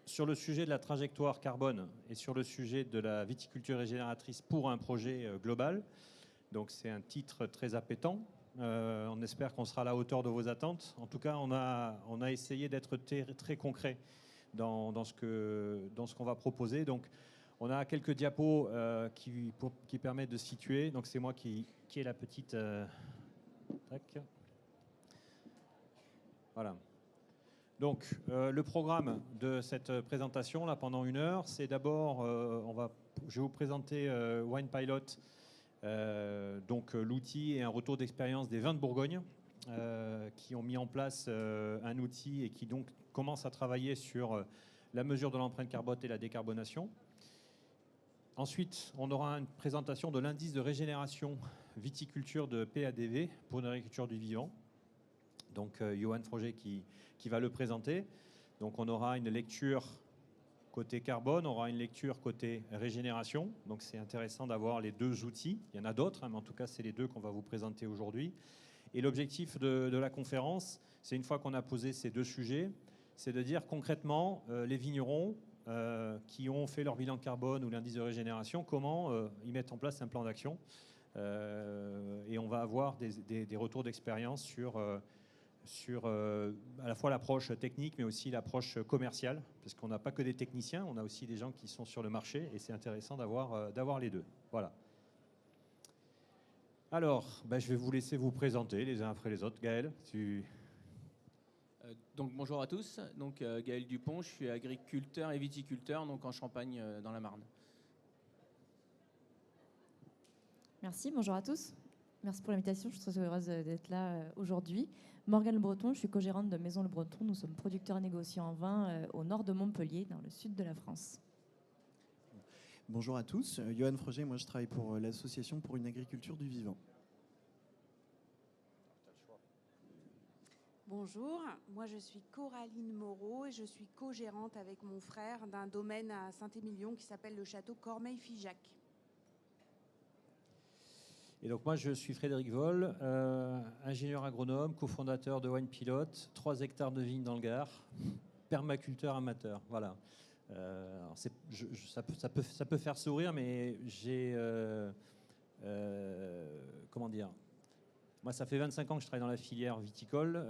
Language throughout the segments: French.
sur le sujet de la trajectoire carbone et sur le sujet de la viticulture régénératrice pour un projet global. Donc c'est un titre très appétant. On espère qu'on sera à la hauteur de vos attentes. En tout cas, on a essayé d'être très concret dans ce qu'on va proposer. Donc on a quelques diapos qui permettent de situer. Donc c'est moi qui ai la petite... tac. Voilà. Donc, le programme de cette présentation, là, pendant 1 heure, c'est d'abord, je vais vous présenter Wine Pilot, donc l'outil et un retour d'expérience des vins de Bourgogne, qui ont mis en place un outil et qui donc commencent à travailler sur la mesure de l'empreinte carbone et la décarbonation. Ensuite, on aura une présentation de l'indice de régénération viticulture de PADV pour une agriculture du vivant. Donc, Johan Froger qui va le présenter. Donc, on aura une lecture côté carbone, on aura une lecture côté régénération. Donc, c'est intéressant d'avoir les deux outils. Il y en a d'autres, hein, mais en tout cas, c'est les deux qu'on va vous présenter aujourd'hui. Et l'objectif de la conférence, c'est une fois qu'on a posé ces deux sujets, c'est de dire concrètement, les vignerons qui ont fait leur bilan carbone ou l'indice de régénération, comment ils mettent en place un plan d'action. Et on va avoir des retours d'expérience sur à la fois l'approche technique, mais aussi l'approche commerciale, parce qu'on n'a pas que des techniciens, on a aussi des gens qui sont sur le marché, et c'est intéressant d'avoir les deux. Voilà. Alors, je vais vous laisser vous présenter les uns après les autres. Gaël, Donc bonjour à tous, donc Gaël Dupont, je suis agriculteur et viticulteur donc en Champagne dans la Marne. Merci, bonjour à tous. Merci pour l'invitation, je suis très heureuse d'être là aujourd'hui. Morgane Le Breton, je suis co-gérante de Maison Le Breton. Nous sommes producteurs et négociants en vin au nord de Montpellier, dans le sud de la France. Bonjour à tous, Johan Froger, moi je travaille pour l'association pour une agriculture du vivant. Bonjour, moi je suis Coraline Moreau et je suis co-gérante avec mon frère d'un domaine à Saint-Émilion qui s'appelle le château Cormeilles-Figeac. Et donc moi je suis Frédéric Voll, ingénieur agronome, cofondateur de Wine Pilot, 3 hectares de vignes dans le Gard, permaculteur amateur. Voilà. Alors ça peut faire sourire, mais j'ai comment dire. Moi, ça fait 25 ans que je travaille dans la filière viticole.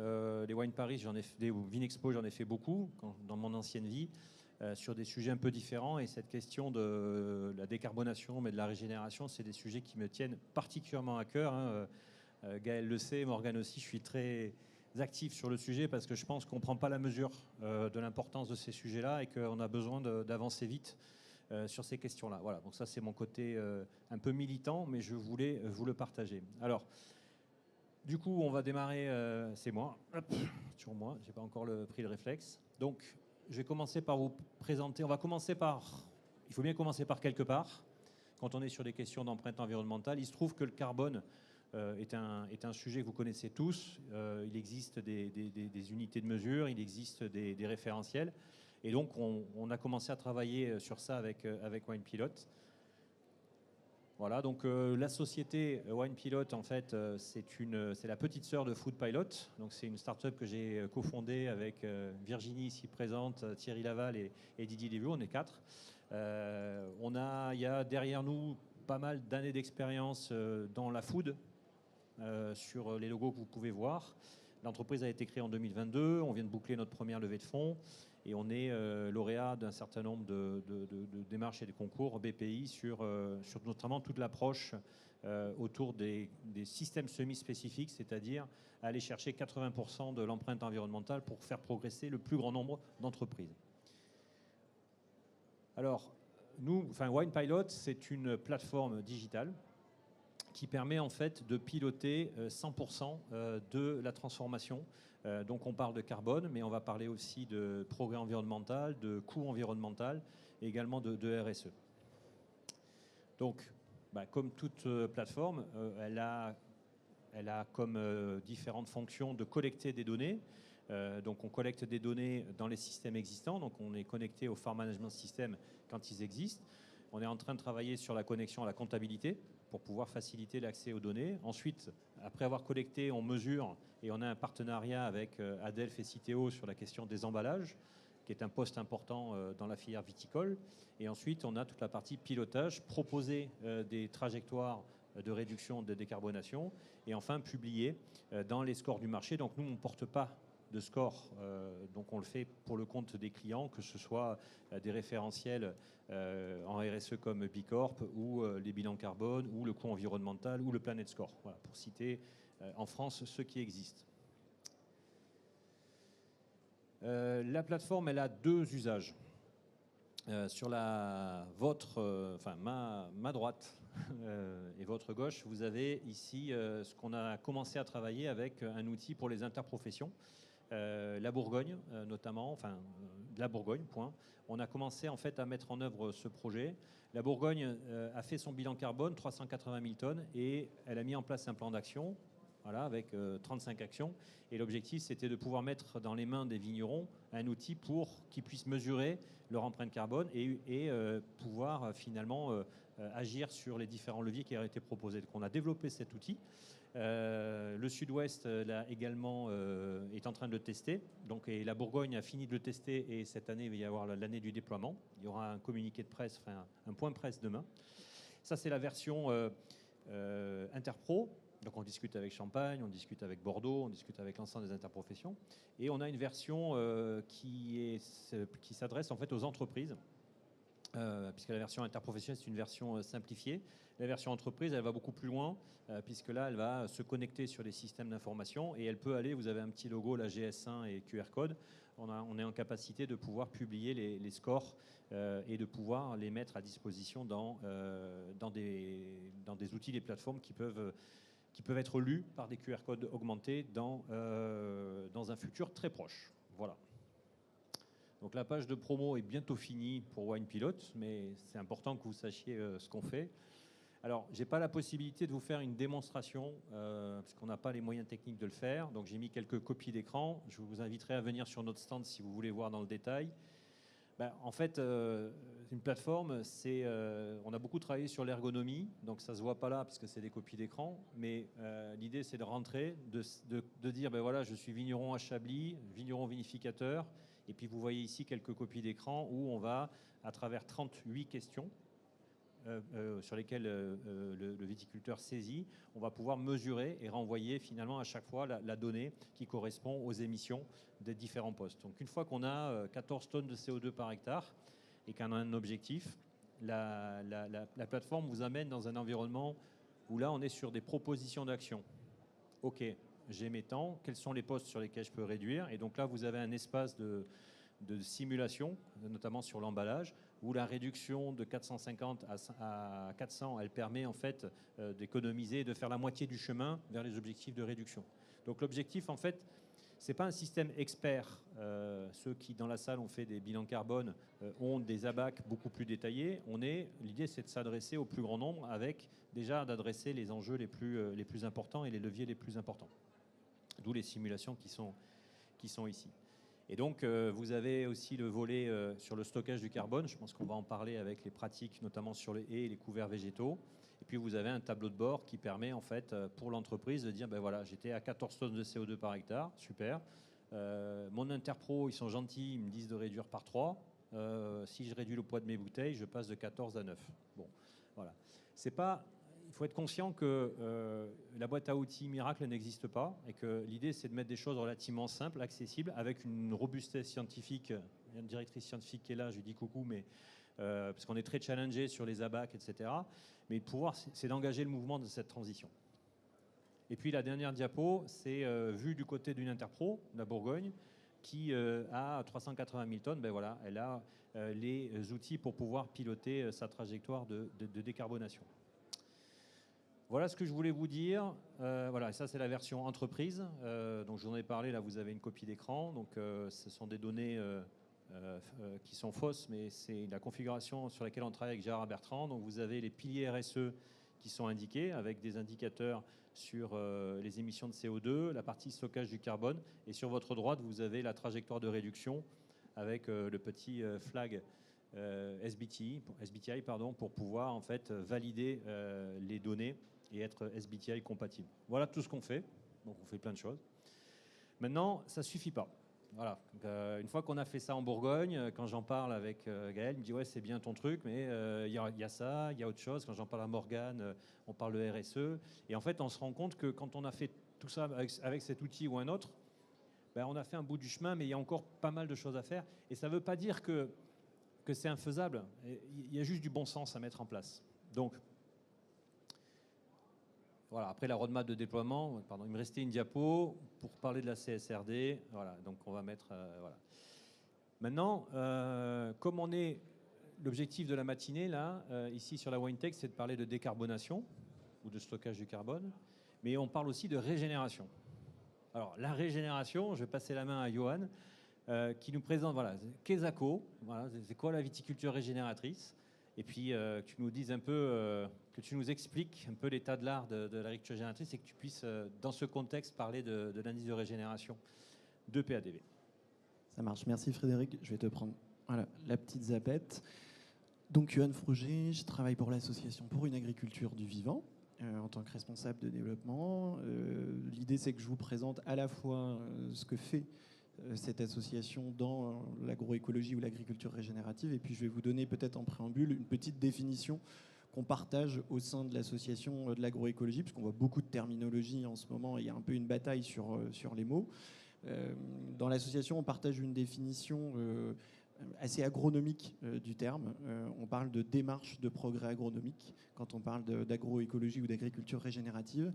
Les Wine Paris, des Vinexpo, j'en ai fait beaucoup dans mon ancienne vie, sur des sujets un peu différents. Et cette question de la décarbonation, mais de la régénération, c'est des sujets qui me tiennent particulièrement à cœur. Hein. Gaël le sait, Morgane aussi, je suis très actif sur le sujet parce que je pense qu'on ne prend pas la mesure de l'importance de ces sujets-là et qu'on a besoin d'avancer vite sur ces questions-là. Voilà, donc ça, c'est mon côté un peu militant, mais je voulais vous le partager. Alors, du coup, on va démarrer, c'est moi, hop, sur moi, j'ai pas encore pris le réflexe. Donc, je vais commencer par vous présenter, il faut bien commencer par quelque part. Quand on est sur des questions d'empreinte environnementale, il se trouve que le carbone est un sujet que vous connaissez tous. Il existe des unités de mesure, il existe des référentiels. Et donc, on a commencé à travailler sur ça avec Wine Pilot. Voilà, donc la société Wine Pilot, en fait, c'est la petite sœur de Food Pilot. Donc c'est une start-up que j'ai cofondée avec Virginie ici présente, Thierry Laval et Didier Lévaux. On est 4. Il y a derrière nous pas mal d'années d'expérience dans la food, sur les logos que vous pouvez voir. L'entreprise a été créée en 2022. On vient de boucler notre première levée de fonds. Et on est lauréat d'un certain nombre de démarches et de concours BPI sur notamment toute l'approche autour des systèmes semi-spécifiques, c'est-à-dire aller chercher 80% de l'empreinte environnementale pour faire progresser le plus grand nombre d'entreprises. Alors, Wine Pilot, c'est une plateforme digitale qui permet en fait de piloter 100% de la transformation. Donc on parle de carbone, mais on va parler aussi de progrès environnemental, de coût environnemental et également de RSE. Donc, comme toute plateforme, elle a comme différentes fonctions de collecter des données. Donc on collecte des données dans les systèmes existants, donc on est connecté au Farm Management System quand ils existent. On est en train de travailler sur la connexion à la comptabilité pour pouvoir faciliter l'accès aux données. Ensuite, après avoir collecté, on mesure et on a un partenariat avec Adelph et Citeo sur la question des emballages. qui est un poste important dans la filière viticole. Et ensuite, on a toute la partie pilotage, proposer des trajectoires de réduction de décarbonation et enfin publier dans les scores du marché. Donc nous, on ne porte pas de score, donc on le fait pour le compte des clients, que ce soit des référentiels en RSE comme Bicorp ou les bilans carbone ou le coût environnemental ou le Planet Score, voilà, pour citer en France ceux qui existent. La plateforme, elle a deux usages. Sur ma droite et votre gauche, vous avez ici ce qu'on a commencé à travailler avec un outil pour les interprofessions. La Bourgogne, notamment, de la Bourgogne, point. On a commencé en fait à mettre en œuvre ce projet. La Bourgogne a fait son bilan carbone, 380 000 tonnes, et elle a mis en place un plan d'action, voilà, avec 35 actions. Et l'objectif, c'était de pouvoir mettre dans les mains des vignerons un outil pour qu'ils puissent mesurer leur empreinte carbone et pouvoir finalement agir sur les différents leviers qui auraient été proposés. Donc on a développé cet outil. Le Sud-Ouest là également est en train de le tester. Donc, et la Bourgogne a fini de le tester et cette année il va y avoir l'année du déploiement. Il y aura un communiqué de presse, un point de presse demain. Ça c'est la version Interpro. Donc on discute avec Champagne, on discute avec Bordeaux, on discute avec l'ensemble des interprofessions. Et on a une version qui s'adresse en fait aux entreprises. Puisque la version interprofessionnelle, c'est une version simplifiée. La version entreprise, elle va beaucoup plus loin, puisque là, elle va se connecter sur les systèmes d'information et elle peut aller, vous avez un petit logo, la GS1 et QR code, on est en capacité de pouvoir publier les scores et de pouvoir les mettre à disposition dans des outils, des plateformes qui peuvent être lus par des QR codes augmentés dans un futur très proche. Voilà. Donc la page de promo est bientôt finie pour Wine Pilot, mais c'est important que vous sachiez ce qu'on fait. Alors, je n'ai pas la possibilité de vous faire une démonstration, parce qu'on n'a pas les moyens techniques de le faire. Donc j'ai mis quelques copies d'écran. Je vous inviterai à venir sur notre stand si vous voulez voir dans le détail. En fait, une plateforme, on a beaucoup travaillé sur l'ergonomie, donc ça ne se voit pas là parce que c'est des copies d'écran, mais l'idée c'est de rentrer, de dire, voilà, je suis vigneron à Chablis, vigneron vinificateur, et puis vous voyez ici quelques copies d'écran où on va, à travers 38 questions, sur lesquelles le viticulteur saisit, on va pouvoir mesurer et renvoyer finalement à chaque fois la donnée qui correspond aux émissions des différents postes. Donc une fois qu'on a 14 tonnes de CO2 par hectare et qu'on a un objectif, la plateforme vous amène dans un environnement où là on est sur des propositions d'action. Ok, j'ai mes temps, quels sont les postes sur lesquels je peux réduire? Et donc là vous avez un espace de simulation, notamment sur l'emballage, où la réduction de 450 à 400, elle permet en fait d'économiser et de faire la moitié du chemin vers les objectifs de réduction. Donc l'objectif en fait, c'est pas un système expert. Ceux qui dans la salle ont fait des bilans carbone ont des abacs beaucoup plus détaillés. L'idée c'est de s'adresser au plus grand nombre avec déjà d'adresser les enjeux les plus importants et les leviers les plus importants. D'où les simulations qui sont ici. Et donc, vous avez aussi le volet sur le stockage du carbone. Je pense qu'on va en parler avec les pratiques, notamment sur les haies et les couverts végétaux. Et puis, vous avez un tableau de bord qui permet, en fait, pour l'entreprise de dire, voilà, j'étais à 14 tonnes de CO2 par hectare, super. Mon Interpro, ils sont gentils, ils me disent de réduire par 3. Si je réduis le poids de mes bouteilles, je passe de 14 à 9. Bon, voilà. Il faut être conscient que la boîte à outils miracle n'existe pas et que l'idée, c'est de mettre des choses relativement simples, accessibles, avec une robustesse scientifique. Il y a une directrice scientifique qui est là, je lui dis coucou, mais parce qu'on est très challengé sur les abacs, etc. Mais le pouvoir, c'est d'engager le mouvement de cette transition. Et puis la dernière diapo, c'est vue du côté d'une Interpro, la Bourgogne, qui a 380 000 tonnes. Voilà, elle a les outils pour pouvoir piloter sa trajectoire de décarbonation. Voilà ce que je voulais vous dire. Voilà, ça c'est la version entreprise. Donc je vous en ai parlé, là vous avez une copie d'écran. Donc ce sont des données qui sont fausses, mais c'est la configuration sur laquelle on travaille avec Gérard Bertrand. Donc vous avez les piliers RSE qui sont indiqués avec des indicateurs sur les émissions de CO2, la partie stockage du carbone. Et sur votre droite, vous avez la trajectoire de réduction avec le petit flag SBTI, pour pouvoir en fait valider les données et être SBTI compatible. Voilà tout ce qu'on fait. Donc on fait plein de choses. Maintenant, ça ne suffit pas. Voilà. Donc, une fois qu'on a fait ça en Bourgogne, quand j'en parle avec Gaël, il me dit ouais c'est bien ton truc, mais il y a ça, il y a autre chose. Quand j'en parle à Morgane, on parle de RSE. Et en fait, on se rend compte que quand on a fait tout ça avec cet outil ou un autre, ben, on a fait un bout du chemin, mais il y a encore pas mal de choses à faire. Et ça ne veut pas dire que c'est infaisable. Il y a juste du bon sens à mettre en place. Donc, voilà, après la roadmap de déploiement, pardon, il me restait une diapo pour parler de la CSRD. Voilà, donc on va mettre... voilà. Maintenant, comme on est... L'objectif de la matinée, là, ici sur la WineTech, c'est de parler de décarbonation ou de stockage du carbone, mais on parle aussi de régénération. Alors, la régénération, je vais passer la main à Johan, qui nous présente, voilà, Quesaco, voilà, c'est quoi la viticulture régénératrice? Et puis, que tu nous dises un peu, que tu nous expliques un peu l'état de l'art de l'agriculture régénératrice et que tu puisses, dans ce contexte, parler de l'indice de régénération de PADV. Ça marche, merci Frédéric. Je vais te prendre voilà, la petite zapette. Donc, Johan Froger, je travaille pour l'association pour une agriculture du vivant en tant que responsable de développement. L'idée, c'est que je vous présente à la fois ce que fait cette association dans l'agroécologie ou l'agriculture régénérative, et puis je vais vous donner peut-être en préambule une petite définition qu'on partage au sein de l'association de l'agroécologie, puisqu'on voit beaucoup de terminologie en ce moment, et il y a un peu une bataille sur les mots. Dans l'association, on partage une définition assez agronomique du terme. On parle de démarche de progrès agronomique quand on parle d'agroécologie ou d'agriculture régénérative.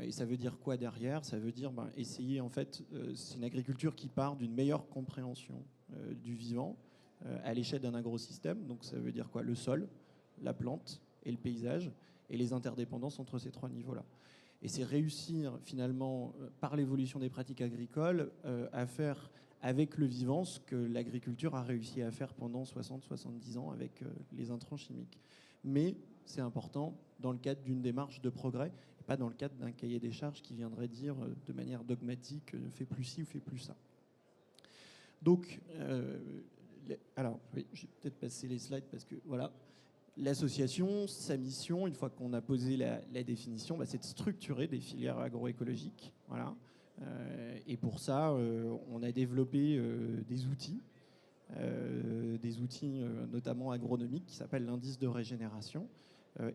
Et ça veut dire quoi derrière? Ça veut dire essayer, en fait, c'est une agriculture qui part d'une meilleure compréhension du vivant à l'échelle d'un agrosystème. Donc ça veut dire quoi? Le sol, la plante et le paysage, et les interdépendances entre ces trois niveaux-là. Et c'est réussir finalement, par l'évolution des pratiques agricoles, à faire avec le vivant ce que l'agriculture a réussi à faire pendant 60-70 ans avec les intrants chimiques. Mais c'est important dans le cadre d'une démarche de progrès, et pas dans le cadre d'un cahier des charges qui viendrait dire de manière dogmatique fais plus ci ou fais plus ça. Donc, alors, oui, je vais peut-être passer les slides parce que voilà. L'association, sa mission, une fois qu'on a posé la définition, c'est de structurer des filières agroécologiques. Voilà. Et pour ça, on a développé des outils notamment agronomiques qui s'appellent l'indice de régénération,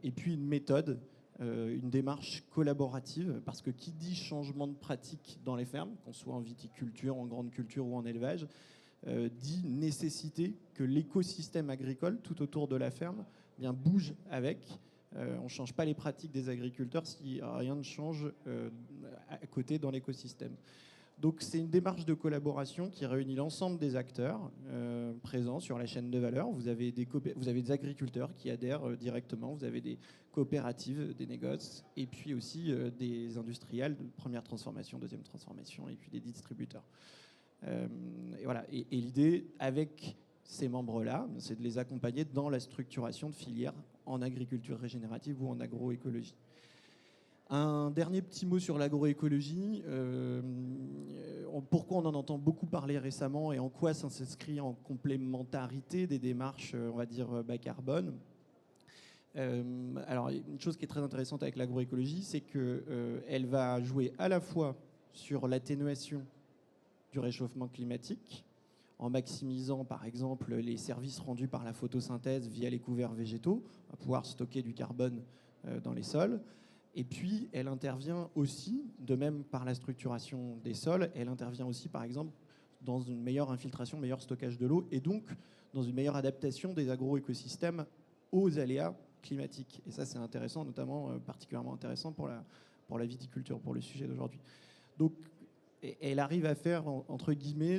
et puis une méthode, une démarche collaborative, parce que qui dit changement de pratique dans les fermes, qu'on soit en viticulture, en grande culture ou en élevage, dit nécessité que l'écosystème agricole tout autour de la ferme bouge avec. On ne change pas les pratiques des agriculteurs si rien ne change à côté dans l'écosystème. Donc c'est une démarche de collaboration qui réunit l'ensemble des acteurs présents sur la chaîne de valeur. Vous avez des agriculteurs qui adhèrent directement, vous avez des coopératives, des négoces, et puis aussi des industriels de première transformation, deuxième transformation, et puis des distributeurs. Et voilà. Et l'idée, avec ces membres-là, c'est de les accompagner dans la structuration de filières en agriculture régénérative ou en agroécologie. Un dernier petit mot sur l'agroécologie. Pourquoi on en entend beaucoup parler récemment et en quoi ça s'inscrit en complémentarité des démarches, on va dire, bas carbone. Alors, une chose qui est très intéressante avec l'agroécologie, c'est qu'elle va jouer à la fois sur l'atténuation du réchauffement climatique, en maximisant par exemple les services rendus par la photosynthèse via les couverts végétaux, à pouvoir stocker du carbone dans les sols. Et puis elle intervient aussi, de même par la structuration des sols, elle intervient aussi par exemple dans une meilleure infiltration, meilleur stockage de l'eau, et donc dans une meilleure adaptation des agroécosystèmes aux aléas climatiques. Et ça c'est intéressant, notamment particulièrement intéressant pour la viticulture, pour le sujet d'aujourd'hui. Donc elle arrive à faire, entre guillemets,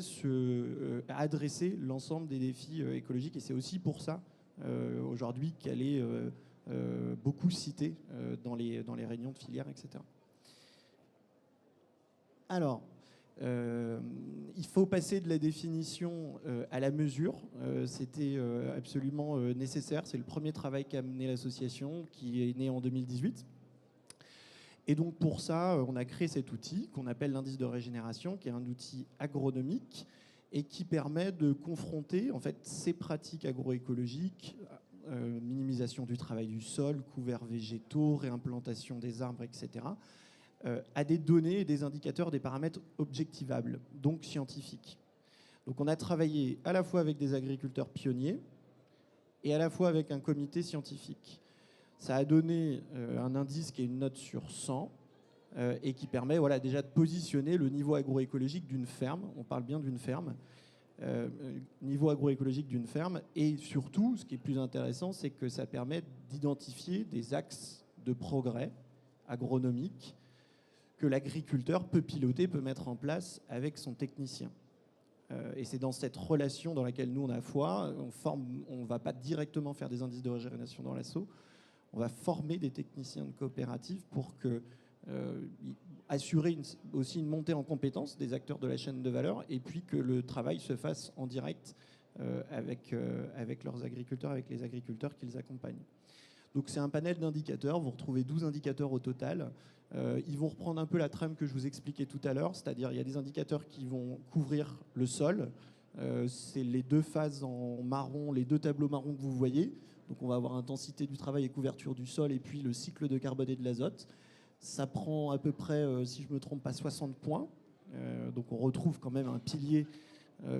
à adresser l'ensemble des défis écologiques. Et c'est aussi pour ça, aujourd'hui, qu'elle est beaucoup citée dans les réunions de filière, etc. Alors, il faut passer de la définition à la mesure. C'était absolument nécessaire. C'est le premier travail qu'a mené l'association, qui est né en 2018. Et donc pour ça, on a créé cet outil qu'on appelle l'indice de régénération, qui est un outil agronomique et qui permet de confronter en fait ces pratiques agroécologiques, minimisation du travail du sol, couverts végétaux, réimplantation des arbres, etc., à des données et des indicateurs, des paramètres objectivables, donc scientifiques. Donc on a travaillé à la fois avec des agriculteurs pionniers et à la fois avec un comité scientifique. Ça a donné un indice qui est une note sur 100 et qui permet déjà de positionner le niveau agroécologique d'une ferme. On parle bien d'une ferme. Niveau agroécologique d'une ferme. Et surtout, ce qui est plus intéressant, c'est que ça permet d'identifier des axes de progrès agronomique que l'agriculteur peut piloter, peut mettre en place avec son technicien. Et c'est dans cette relation dans laquelle nous on a foi, on ne va pas directement faire des indices de régénération dans l'assaut, on va former des techniciens de coopératives pour assurer aussi une montée en compétence des acteurs de la chaîne de valeur et puis que le travail se fasse en direct avec leurs agriculteurs, avec les agriculteurs qu'ils accompagnent. Donc c'est un panel d'indicateurs, vous retrouvez 12 indicateurs au total. Ils vont reprendre un peu la trame que je vous expliquais tout à l'heure, c'est-à-dire il y a des indicateurs qui vont couvrir le sol. C'est les deux phases en marron, les deux tableaux marrons que vous voyez. Donc on va avoir intensité du travail et couverture du sol et puis le cycle de carbone et de l'azote. Ça prend à peu près, si je ne me trompe pas, 60 points. Donc on retrouve quand même un pilier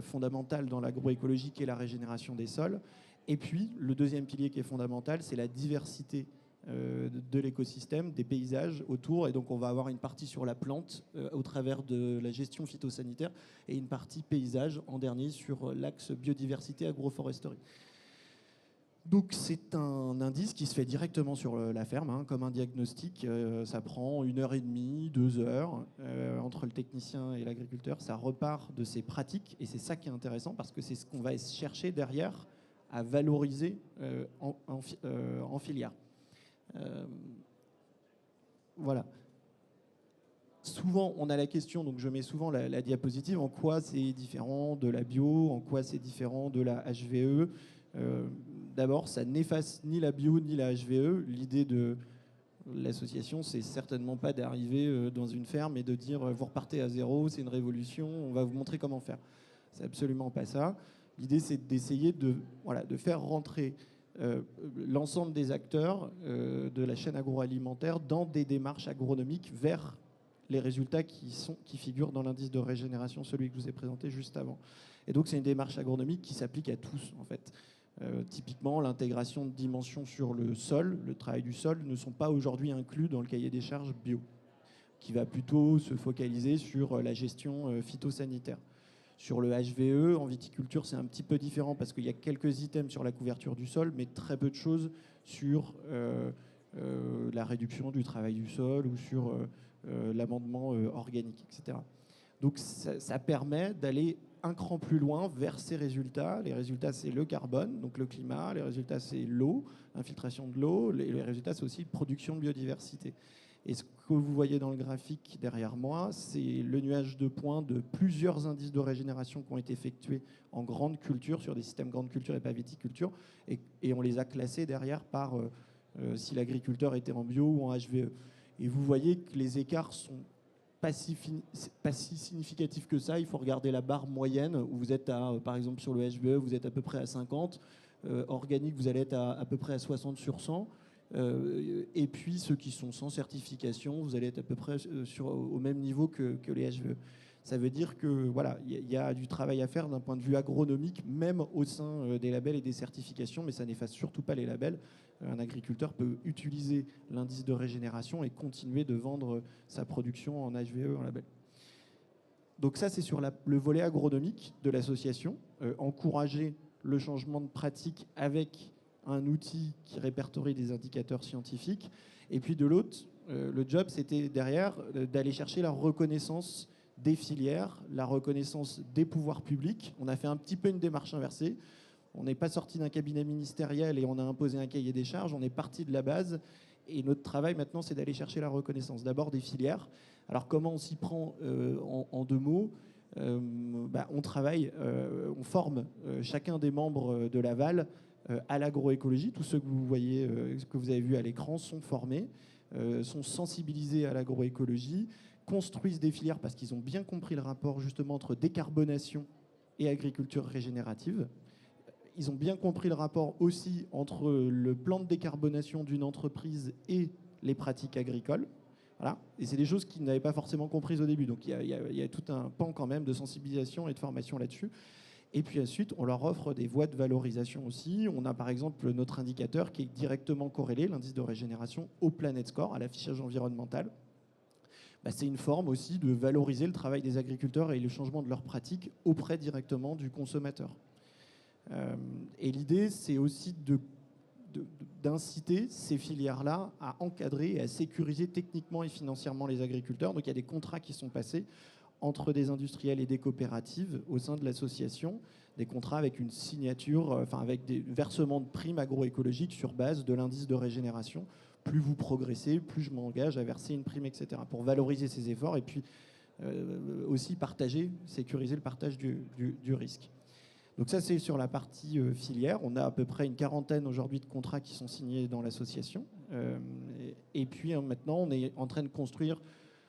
fondamental dans l'agroécologie qui est la régénération des sols. Et puis le deuxième pilier qui est fondamental, c'est la diversité de l'écosystème, des paysages autour. Et donc on va avoir une partie sur la plante au travers de la gestion phytosanitaire et une partie paysage en dernier sur l'axe biodiversité agroforesterie. Donc c'est un indice qui se fait directement sur la ferme, comme un diagnostic. Ça prend 1h30, 2 heures entre le technicien et l'agriculteur. Ça repart de ses pratiques et c'est ça qui est intéressant parce que c'est ce qu'on va chercher derrière à valoriser en filière. Voilà. Souvent, on a la question, donc je mets souvent la diapositive, en quoi c'est différent de la bio, en quoi c'est différent de la HVE. D'abord, ça n'efface ni la bio ni la HVE. L'idée de l'association, c'est certainement pas d'arriver dans une ferme et de dire vous repartez à zéro, c'est une révolution, on va vous montrer comment faire. C'est absolument pas ça. L'idée, c'est d'essayer de faire rentrer l'ensemble des acteurs de la chaîne agroalimentaire dans des démarches agronomiques vers les résultats qui figurent dans l'indice de régénération, celui que je vous ai présenté juste avant. Et donc, c'est une démarche agronomique qui s'applique à tous, en fait. Typiquement, l'intégration de dimensions sur le sol, le travail du sol, ne sont pas aujourd'hui inclus dans le cahier des charges bio, qui va plutôt se focaliser sur la gestion phytosanitaire. Sur le HVE, en viticulture, c'est un petit peu différent parce qu'il y a quelques items sur la couverture du sol, mais très peu de choses sur la réduction du travail du sol ou sur l'amendement organique, etc. Donc ça permet d'aller un cran plus loin vers ces résultats. Les résultats, c'est le carbone, donc le climat. Les résultats, c'est l'eau, l'infiltration de l'eau. Les résultats, c'est aussi production de biodiversité. Et ce que vous voyez dans le graphique derrière moi, c'est le nuage de points de plusieurs indices de régénération qui ont été effectués en grande culture, sur des systèmes grande culture et pas viticulture. Et on les a classés derrière par si l'agriculteur était en bio ou en HVE. Et vous voyez que les écarts sont pas si significatif que ça. Il faut regarder la barre moyenne où vous êtes par exemple sur le HVE, vous êtes à peu près à 50. Organique, vous allez être à peu près à 60 sur 100. Et puis ceux qui sont sans certification, vous allez être à peu près au même niveau que les HVE. Ça veut dire que voilà, il y a du travail à faire d'un point de vue agronomique, même au sein des labels et des certifications, mais ça n'efface surtout pas les labels. Un agriculteur peut utiliser l'indice de régénération et continuer de vendre sa production en HVE, en label. Donc ça, c'est sur le volet agronomique de l'association. Encourager le changement de pratique avec un outil qui répertorie des indicateurs scientifiques. Et puis de l'autre, le job, c'était derrière d'aller chercher la reconnaissance des filières, la reconnaissance des pouvoirs publics. On a fait un petit peu une démarche inversée. On n'est pas sorti d'un cabinet ministériel et on a imposé un cahier des charges. On est parti de la base. Et notre travail maintenant, c'est d'aller chercher la reconnaissance. D'abord des filières. Alors comment on s'y prend en 2 mots? On travaille, on forme chacun des membres de l'aval à l'agroécologie. Tous ceux que vous voyez, que vous avez vus à l'écran sont formés, sont sensibilisés à l'agroécologie, construisent des filières parce qu'ils ont bien compris le rapport justement entre décarbonation et agriculture régénérative. Ils ont bien compris le rapport aussi entre le plan de décarbonation d'une entreprise et les pratiques agricoles. Voilà. Et c'est des choses qu'ils n'avaient pas forcément comprises au début. Donc il y a tout un pan quand même de sensibilisation et de formation là-dessus. Et puis ensuite, on leur offre des voies de valorisation aussi. On a par exemple notre indicateur qui est directement corrélé, l'indice de régénération, au Planet Score, à l'affichage environnemental. C'est une forme aussi de valoriser le travail des agriculteurs et le changement de leurs pratiques auprès directement du consommateur. Et l'idée, c'est aussi d'inciter ces filières-là à encadrer et à sécuriser techniquement et financièrement les agriculteurs. Donc il y a des contrats qui sont passés entre des industriels et des coopératives au sein de l'association, des contrats avec une signature, avec des versements de primes agroécologiques sur base de l'indice de régénération. Plus vous progressez, plus je m'engage à verser une prime, etc. pour valoriser ces efforts et puis aussi partager, sécuriser le partage du risque. Donc ça, c'est sur la partie filière. On a à peu près une quarantaine aujourd'hui de contrats qui sont signés dans l'association. Et puis maintenant, on est en train de construire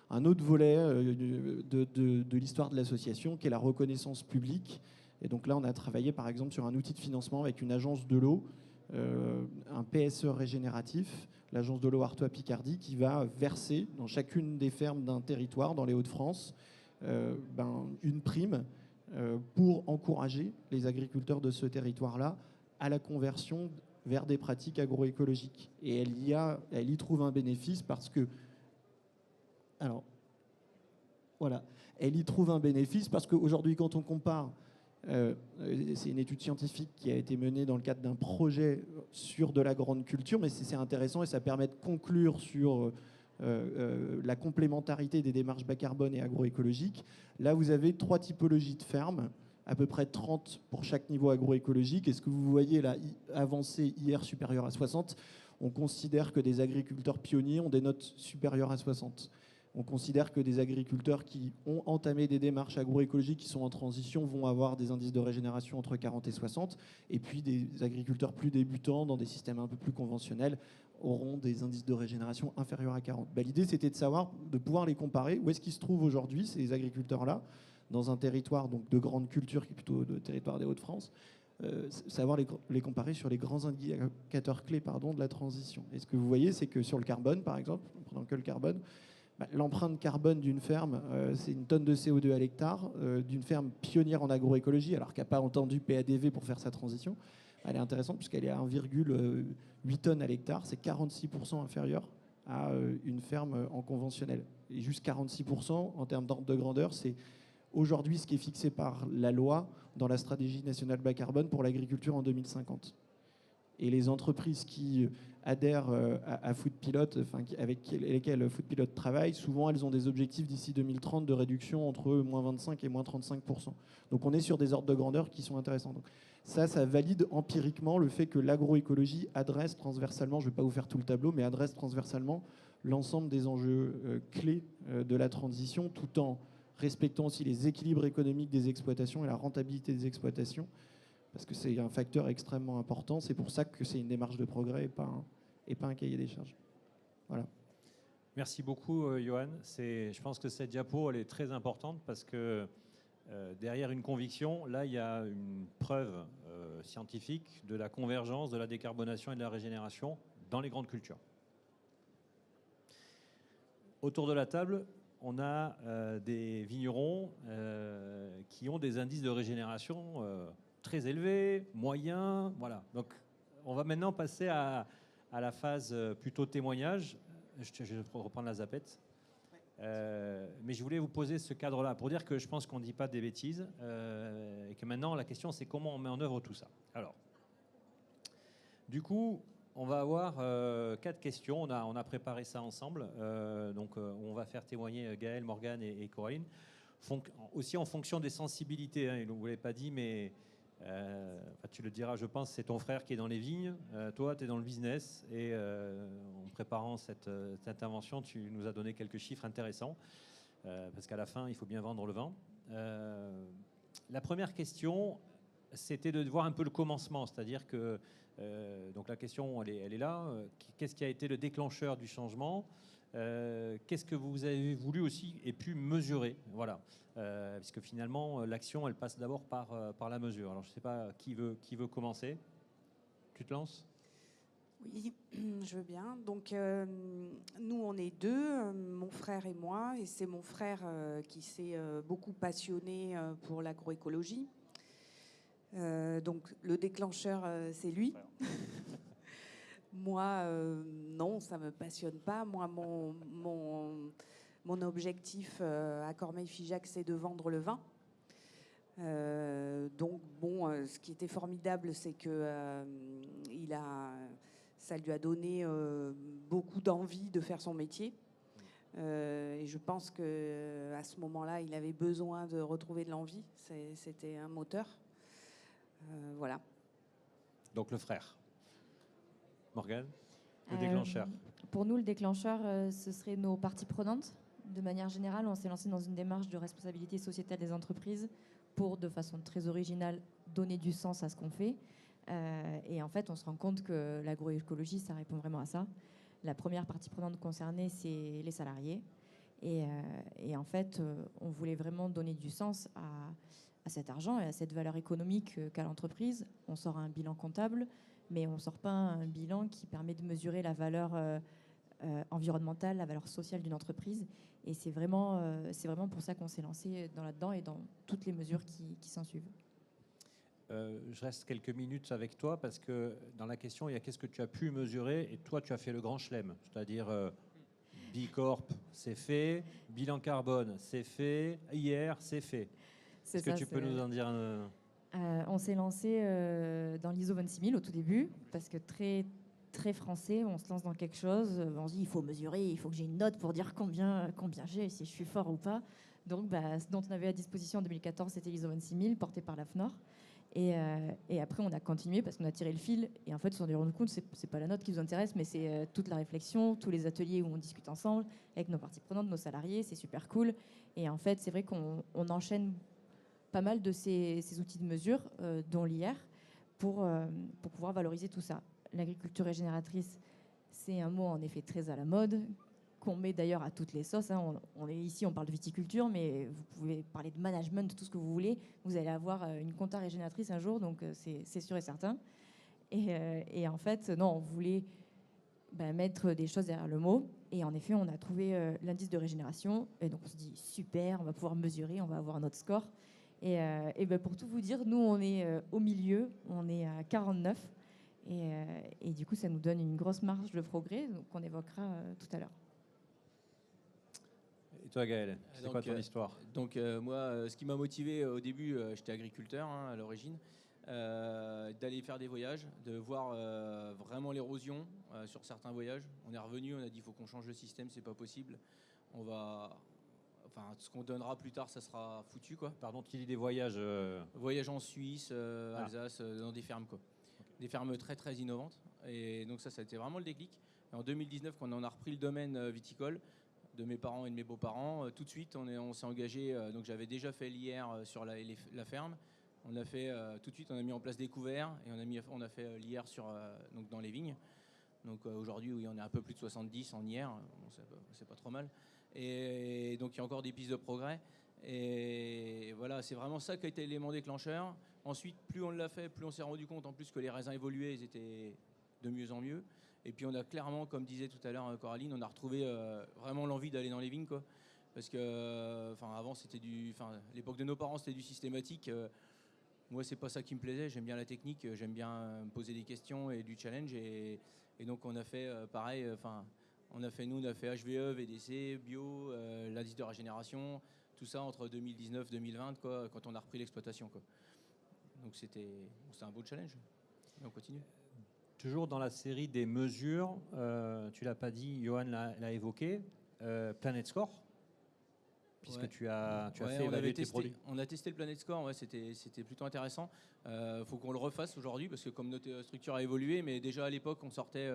un autre volet de l'histoire de l'association, qui est la reconnaissance publique. Et donc là, on a travaillé par exemple sur un outil de financement avec une agence de l'eau, un PSE régénératif, l'agence de l'eau Artois-Picardie, qui va verser dans chacune des fermes d'un territoire, dans les Hauts-de-France, une prime pour encourager les agriculteurs de ce territoire-là à la conversion vers des pratiques agroécologiques. Et elle y trouve un bénéfice parce que... Alors, voilà. Elle y trouve un bénéfice parce qu'aujourd'hui, quand on compare... c'est une étude scientifique qui a été menée dans le cadre d'un projet sur de la grande culture, mais c'est intéressant et ça permet de conclure sur la complémentarité des démarches bas carbone et agroécologiques. Là, vous avez 3 typologies de fermes, à peu près 30 pour chaque niveau agroécologique. Et ce que vous voyez là, avancé IR supérieur à 60, on considère que des agriculteurs pionniers ont des notes supérieures à 60. On considère que des agriculteurs qui ont entamé des démarches agroécologiques qui sont en transition vont avoir des indices de régénération entre 40 et 60. Et puis des agriculteurs plus débutants dans des systèmes un peu plus conventionnels auront des indices de régénération inférieurs à 40. L'idée, c'était de pouvoir les comparer. Où est-ce qu'ils se trouvent aujourd'hui, ces agriculteurs-là, dans un territoire donc, de grande culture, qui est plutôt le territoire des Hauts-de-France, savoir les comparer sur les grands indicateurs clés de la transition. Et ce que vous voyez, c'est que sur le carbone, par exemple, en prenant que le carbone, l'empreinte carbone d'une ferme, c'est une tonne de CO2 à l'hectare, d'une ferme pionnière en agroécologie, alors qu'elle n'a pas entendu PADV pour faire sa transition. Elle est intéressante puisqu'elle est à 1,8 tonnes à l'hectare, c'est 46% inférieur à une ferme en conventionnel. Et juste 46% en termes d'ordre de grandeur, c'est aujourd'hui ce qui est fixé par la loi dans la stratégie nationale bas carbone pour l'agriculture en 2050. Et les entreprises qui adhèrent à Foodpilot, avec lesquelles Foodpilot travaille, souvent elles ont des objectifs d'ici 2030 de réduction entre moins 25 et moins 35%. Donc on est sur des ordres de grandeur qui sont intéressants. Donc ça valide empiriquement le fait que l'agroécologie adresse transversalement, je ne vais pas vous faire tout le tableau, mais adresse transversalement l'ensemble des enjeux clés de la transition, tout en respectant aussi les équilibres économiques des exploitations et la rentabilité des exploitations, parce que c'est un facteur extrêmement important. C'est pour ça que c'est une démarche de progrès et pas un cahier des charges. Voilà. Merci beaucoup, Johan. Je pense que cette diapo, elle est très importante parce que derrière une conviction, là, il y a une preuve scientifique de la convergence, de la décarbonation et de la régénération dans les grandes cultures. Autour de la table, on a des vignerons qui ont des indices de régénération très élevés, moyens. Voilà. Donc, on va maintenant passer à la phase plutôt témoignage. Je vais reprendre la zapette. Mais je voulais vous poser ce cadre-là pour dire que je pense qu'on ne dit pas des bêtises et que maintenant, la question, c'est comment on met en œuvre tout ça. Alors, du coup, on va avoir 4 questions. On a préparé ça ensemble. Donc, on va faire témoigner Gaël, Morgane et Coraline. Aussi en fonction des sensibilités. Hein, vous ne l'avez pas dit, mais tu le diras, je pense, c'est ton frère qui est dans les vignes. Toi, tu es dans le business. Et en préparant cette intervention, tu nous as donné quelques chiffres intéressants. Parce qu'à la fin, il faut bien vendre le vin. La première question, c'était de voir un peu le commencement. C'est-à-dire que donc la question, elle est là. Qu'est-ce qui a été le déclencheur du changement ? Qu'est-ce que vous avez voulu aussi et pu mesurer ? Voilà. Puisque finalement, l'action, elle passe d'abord par la mesure. Alors, je ne sais pas qui veut commencer. Tu te lances ? Oui, je veux bien. Donc, nous, on est deux, mon frère et moi, et c'est mon frère qui s'est beaucoup passionné pour l'agroécologie. Donc, le déclencheur, c'est lui. Moi, non, ça me passionne pas. Moi, mon objectif à Cormeilles-Figeac, c'est de vendre le vin. Donc, bon, ce qui était formidable, c'est que ça lui a donné beaucoup d'envie de faire son métier. Et je pense que à ce moment-là, il avait besoin de retrouver de l'envie. C'était un moteur. Voilà. Donc le frère. Morgane, le Euh, déclencheur. Pour nous, le déclencheur, ce serait nos parties prenantes. De manière générale, on s'est lancé dans une démarche de responsabilité sociétale des entreprises pour, de façon très originale, donner du sens à ce qu'on fait. Et en fait, on se rend compte que l'agroécologie, ça répond vraiment à ça. La première partie prenante concernée, c'est les salariés. Et en fait, on voulait vraiment donner du sens à cet argent et à cette valeur économique qu'a l'entreprise. On sort un bilan comptable, mais on ne sort pas un bilan qui permet de mesurer la valeur environnementale, la valeur sociale d'une entreprise. Et c'est vraiment pour ça qu'on s'est lancé là-dedans et dans toutes les mesures qui s'en suivent. Je reste quelques minutes avec toi parce que dans la question, il y a qu'est-ce que tu as pu mesurer et toi, tu as fait le grand chelem, c'est-à-dire B Corp, c'est fait, bilan carbone, c'est fait, IR, c'est fait. Est-ce que tu peux nous en dire on s'est lancé dans l'ISO 26000 au tout début parce que très français, on se lance dans quelque chose, on se dit il faut mesurer, il faut que j'ai une note pour dire combien j'ai, si je suis fort ou pas. Donc, ce dont on avait à disposition en 2014, c'était l'ISO 26000 porté par la FNOR. Et après, on a continué parce qu'on a tiré le fil. Et en fait, on s'est rendu compte que c'est pas la note qui vous intéresse, mais c'est toute la réflexion, tous les ateliers où on discute ensemble avec nos parties prenantes, nos salariés. C'est super cool. Et en fait, c'est vrai qu'on enchaîne pas mal de ces outils de mesure, dont l'IR, pour pouvoir valoriser tout ça. L'agriculture régénératrice, c'est un mot en effet très à la mode, qu'on met d'ailleurs à toutes les sauces. On est ici, on parle de viticulture, mais vous pouvez parler de management, de tout ce que vous voulez. Vous allez avoir une compta régénératrice un jour, donc c'est sûr et certain. Et en fait, non, on voulait mettre des choses derrière le mot. Et en effet, on a trouvé l'indice de régénération. Et donc on se dit, super, on va pouvoir mesurer, on va avoir notre score. Et pour tout vous dire, nous, on est au milieu, on est à 49. Et du coup, ça nous donne une grosse marge de progrès qu'on évoquera tout à l'heure. Et toi, Gaël, c'est quoi ton histoire? Donc moi, ce qui m'a motivé au début, j'étais agriculteur à l'origine, d'aller faire des voyages, de voir vraiment l'érosion sur certains voyages. On est revenu, on a dit il faut qu'on change le système, c'est pas possible. Ce qu'on donnera plus tard, ça sera foutu, quoi. Pardon, tu dis des voyages Voyages en Suisse, Alsace, dans des fermes, quoi. Des fermes très très innovantes. Et donc ça a été vraiment le déclic. Et en 2019, quand on a repris le domaine viticole de mes parents et de mes beaux-parents, tout de suite on s'est engagé. Donc j'avais déjà fait l'IR sur la ferme. On a fait tout de suite, on a mis en place des couverts et on a fait l'IR donc dans les vignes. Donc aujourd'hui, oui, on est un peu plus de 70 en IR, bon, c'est pas trop mal. Et donc il y a encore des pistes de progrès. Et voilà, c'est vraiment ça qui a été l'élément déclencheur. Ensuite, plus on l'a fait, plus on s'est rendu compte en plus que les raisins évoluaient, ils étaient de mieux en mieux. Et puis on a clairement, comme disait tout à l'heure Coraline, on a retrouvé vraiment l'envie d'aller dans les vignes, quoi. Parce que, avant, l'époque de nos parents, c'était du systématique. Moi, c'est pas ça qui me plaisait. J'aime bien la technique, j'aime bien me poser des questions et du challenge. Et donc on a fait pareil. On a fait HVE, VDC, bio, l'indice de régénération, tout ça entre 2019 et 2020, quoi, quand on a repris l'exploitation, quoi. Donc c'était un beau challenge. Et on continue. Toujours dans la série des mesures, tu l'as pas dit, Johan l'a évoqué, Planet Score, puisque Ouais. tu as fait évaluer tes produits. On a testé le Planet Score, ouais, c'était plutôt intéressant. Faut qu'on le refasse aujourd'hui parce que comme notre structure a évolué, mais déjà à l'époque on sortait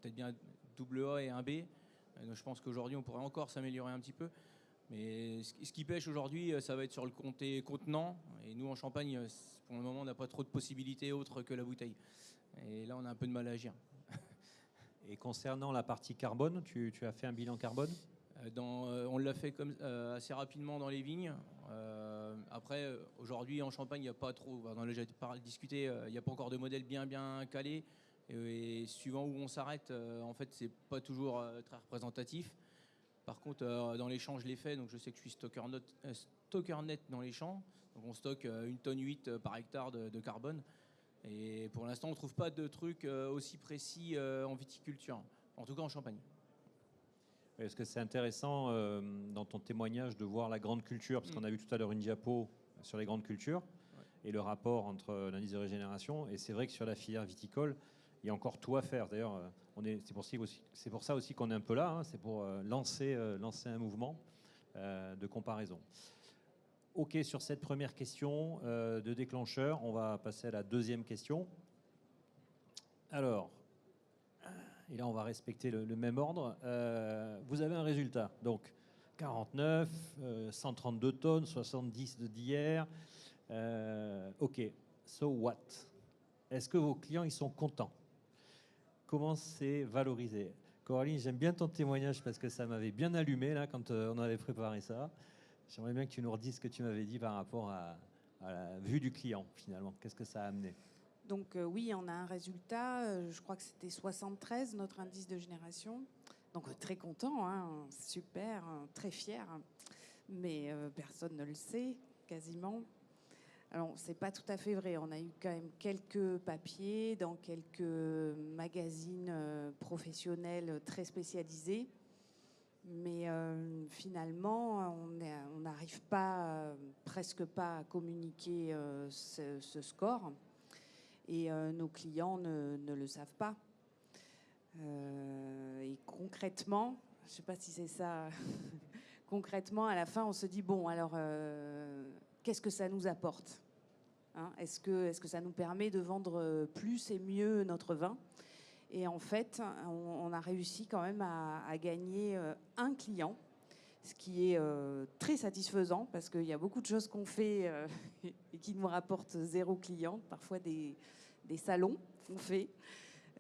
peut-être bien AA et un B. Donc je pense qu'aujourd'hui on pourrait encore s'améliorer un petit peu. Mais ce qui pêche aujourd'hui, ça va être sur le côté contenant. Et nous en Champagne, pour le moment, on n'a pas trop de possibilités autres que la bouteille. Et là, on a un peu de mal à agir. Et concernant la partie carbone, tu as fait un bilan carbone? On l'a fait assez rapidement dans les vignes. Après, aujourd'hui, en Champagne, il n'y a pas trop. On en a déjà discuté. Il n'y a pas encore de modèle bien calé. Et suivant où on s'arrête, en fait, c'est pas toujours très représentatif. Par contre, dans les champs, je l'ai fait, donc je sais que je suis stocker net dans les champs. Donc on stocke 1,8 tonne par hectare de carbone. Et pour l'instant, on ne trouve pas de trucs aussi précis en viticulture, en tout cas en Champagne. Est-ce que c'est intéressant dans ton témoignage de voir la grande culture, parce qu'on a vu tout à l'heure une diapo sur les grandes cultures et le rapport entre l'indice de régénération. Et c'est vrai que sur la filière viticole, il y a encore tout à faire. D'ailleurs, c'est pour ça aussi qu'on est un peu là, hein, c'est pour lancer un mouvement de comparaison. OK, sur cette première question de déclencheur, on va passer à la deuxième question. Alors, et là on va respecter le même ordre. Vous avez un résultat, donc 49, 132 tonnes, 70 d'hier. OK, so what? Est-ce que vos clients ils sont contents? Comment c'est valorisé? Coraline, j'aime bien ton témoignage parce que ça m'avait bien allumé là quand on avait préparé ça. J'aimerais bien que tu nous redises ce que tu m'avais dit par rapport à la vue du client finalement. Qu'est-ce que ça a amené? Donc oui, on a un résultat, je crois que c'était 73, notre indice de génération. Donc très content, hein, super, très fier. Mais personne ne le sait, quasiment. Alors, c'est pas tout à fait vrai. On a eu quand même quelques papiers dans quelques magazines professionnels très spécialisés. Mais finalement, on n'arrive pas, presque pas à communiquer ce score. Et nos clients ne le savent pas. Et concrètement, je ne sais pas si c'est ça, concrètement, à la fin, on se dit, bon, alors, qu'est-ce que ça nous apporte, hein? Est-ce que ça nous permet de vendre plus et mieux notre vin? Et en fait, on a réussi quand même à gagner un client, ce qui est très satisfaisant, parce qu'il y a beaucoup de choses qu'on fait et qui nous rapportent 0 client, parfois des salons qu'on fait.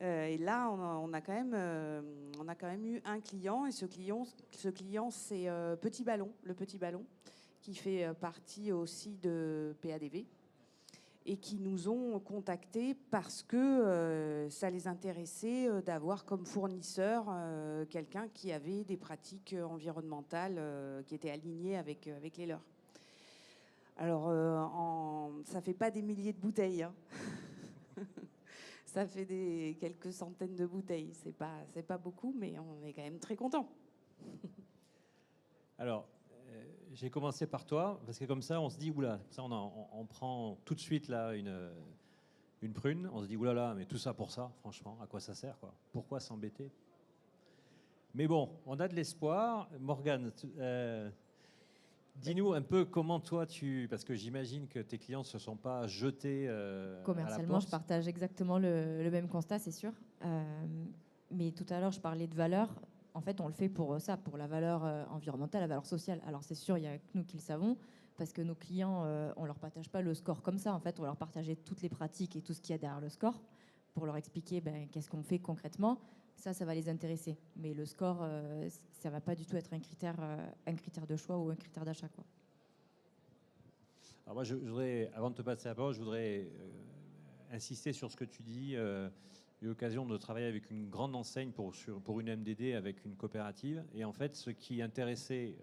Et là, on a quand même eu un client, et ce client c'est Petit Ballon, le Petit Ballon, qui fait partie aussi de PADV, et qui nous ont contactés parce que ça les intéressait d'avoir comme fournisseur quelqu'un qui avait des pratiques environnementales qui étaient alignées avec les leurs. Alors, ça fait pas des milliers de bouteilles, hein. Ça fait quelques centaines de bouteilles. C'est pas beaucoup, mais on est quand même très contents. Alors, j'ai commencé par toi, parce que comme ça, on se dit, oula, ça, on prend tout de suite là une prune, on se dit, oulala, mais tout ça pour ça, franchement, à quoi ça sert, quoi? Pourquoi s'embêter? Mais bon, on a de l'espoir. Morgane, dis-nous un peu comment toi parce que j'imagine que tes clients ne se sont pas jetés Commercialement, à la je porte. partage exactement le même constat, c'est sûr. Mais tout à l'heure, je parlais de valeur. En fait, on le fait pour ça, pour la valeur environnementale, la valeur sociale. Alors c'est sûr, il n'y a que nous qui le savons, parce que nos clients, on ne leur partage pas le score comme ça. En fait, on leur partageait toutes les pratiques et tout ce qu'il y a derrière le score pour leur expliquer qu'est-ce qu'on fait concrètement. Ça va les intéresser. Mais le score, ça ne va pas du tout être un critère de choix ou un critère d'achat, quoi. Alors moi, je voudrais, avant de te passer la parole, je voudrais insister sur ce que tu dis. J'ai eu l'occasion de travailler avec une grande enseigne pour une MDD avec une coopérative. Et en fait, ce qui intéressait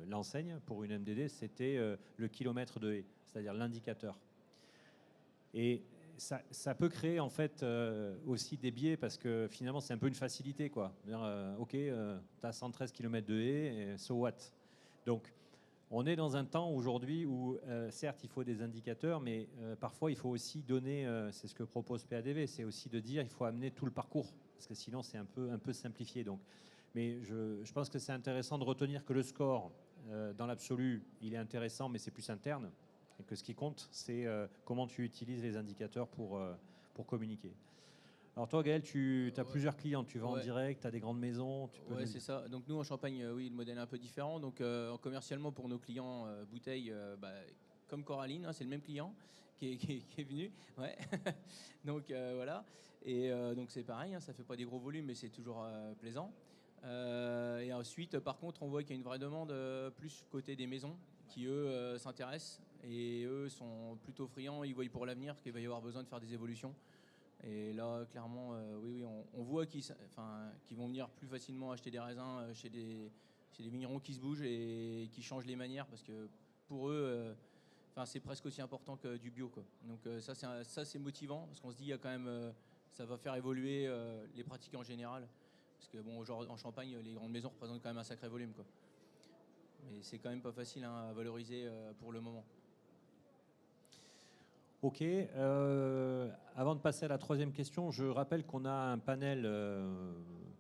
l'enseigne pour une MDD, c'était le kilomètre de haie, c'est-à-dire l'indicateur. Et ça peut créer en fait aussi des biais, parce que finalement, c'est un peu une facilité, quoi. OK, tu as 113 km de haie, et so what? Donc, on est dans un temps aujourd'hui où, certes, il faut des indicateurs, mais parfois, il faut aussi donner, c'est ce que propose PADV, c'est aussi de dire il faut amener tout le parcours, parce que sinon, c'est un peu simplifié. Donc. Mais je pense que c'est intéressant de retenir que le score, dans l'absolu, il est intéressant, mais c'est plus interne, et que ce qui compte, c'est comment tu utilises les indicateurs pour communiquer. Alors toi, Gaël, tu as plusieurs clients, tu vends en direct, tu as des grandes maisons. Oui, c'est ça. Donc nous, en Champagne, oui, le modèle est un peu différent. Donc commercialement, pour nos clients bouteilles, comme Coraline, hein, c'est le même client qui est venu. Ouais. Donc voilà. Et donc c'est pareil, hein, ça fait pas des gros volumes, mais c'est toujours plaisant. Et ensuite, par contre, on voit qu'il y a une vraie demande plus côté des maisons qui, eux, s'intéressent. Et eux sont plutôt friands, ils voient pour l'avenir qu'il va y avoir besoin de faire des évolutions. Et là, clairement, oui, on voit qu'ils vont venir plus facilement acheter des raisins chez des vignerons qui se bougent et qui changent les manières, parce que pour eux, c'est presque aussi important que du bio, quoi. Donc ça, c'est motivant, parce qu'on se dit, il y a quand même, ça va faire évoluer les pratiques en général. Parce que bon, aujourd'hui, en Champagne, les grandes maisons représentent quand même un sacré volume, quoi. Mais c'est quand même pas facile à valoriser pour le moment. Ok. Avant de passer à la troisième question, je rappelle qu'on a un panel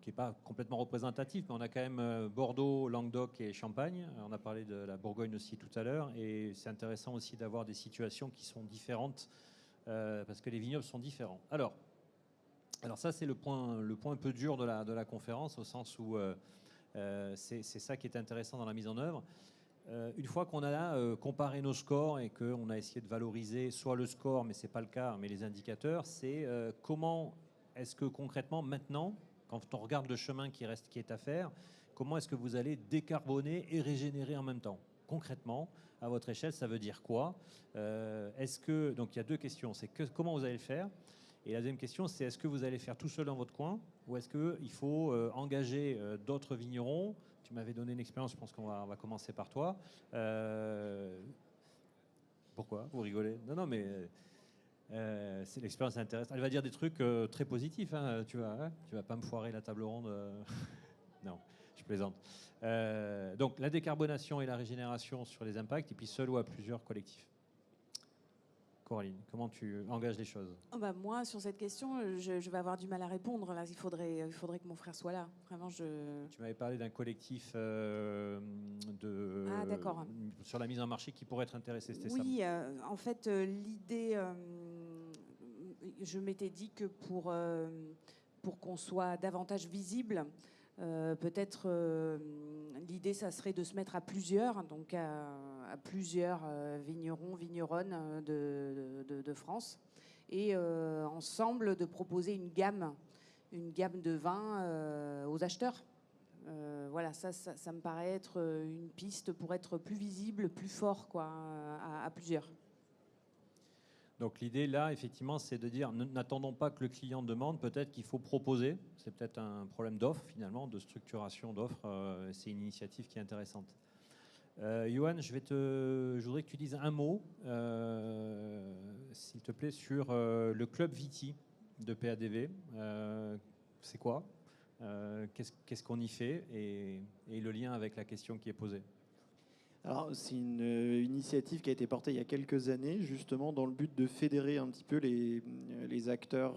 qui n'est pas complètement représentatif, mais on a quand même Bordeaux, Languedoc et Champagne. On a parlé de la Bourgogne aussi tout à l'heure, et c'est intéressant aussi d'avoir des situations qui sont différentes, parce que les vignobles sont différents. Alors ça, c'est le point un peu dur de la conférence, au sens où c'est ça qui est intéressant dans la mise en œuvre. Une fois qu'on a comparé nos scores et qu'on a essayé de valoriser soit le score, mais ce n'est pas le cas, mais les indicateurs, c'est comment est-ce que concrètement, maintenant, quand on regarde le chemin qui est à faire, comment est-ce que vous allez décarboner et régénérer en même temps? Concrètement, à votre échelle, ça veut dire quoi? Donc il y a deux questions. C'est comment vous allez le faire? Et la deuxième question, c'est est-ce que vous allez faire tout seul dans votre coin, ou est-ce qu'il faut engager d'autres vignerons? Tu m'avais donné une expérience, je pense qu'on va commencer par toi. Pourquoi? Vous rigolez? Non, mais c'est l'expérience intéressante. Elle va dire des trucs très positifs, hein, tu vas pas me foirer la table ronde. Non, je plaisante. Donc la décarbonation et la régénération sur les impacts, et puis seul ou à plusieurs collectifs. Coraline, comment tu engages les choses? Moi, sur cette question, je vais avoir du mal à répondre. Là, il faudrait que mon frère soit là. Vraiment, Tu m'avais parlé d'un collectif d'accord. Sur la mise en marché qui pourrait être intéressé, c'était oui, ça? En fait, l'idée, je m'étais dit que pour qu'on soit davantage visible, peut-être l'idée, ça serait de se mettre à plusieurs, donc à plusieurs vignerons, vigneronnes de France, et ensemble de proposer une gamme de vins aux acheteurs. Voilà, ça me paraît être une piste pour être plus visible, plus fort, quoi, à plusieurs. Donc l'idée là, effectivement, c'est de dire, n'attendons pas que le client demande, peut-être qu'il faut proposer. C'est peut-être un problème d'offre, finalement, de structuration d'offres. C'est une initiative qui est intéressante. Johan, je voudrais que tu dises un mot, s'il te plaît, sur le club Viti de PADV. C'est quoi? Qu'est-ce qu'on y fait, et le lien avec la question qui est posée? Alors, c'est une initiative qui a été portée il y a quelques années, justement dans le but de fédérer un petit peu les acteurs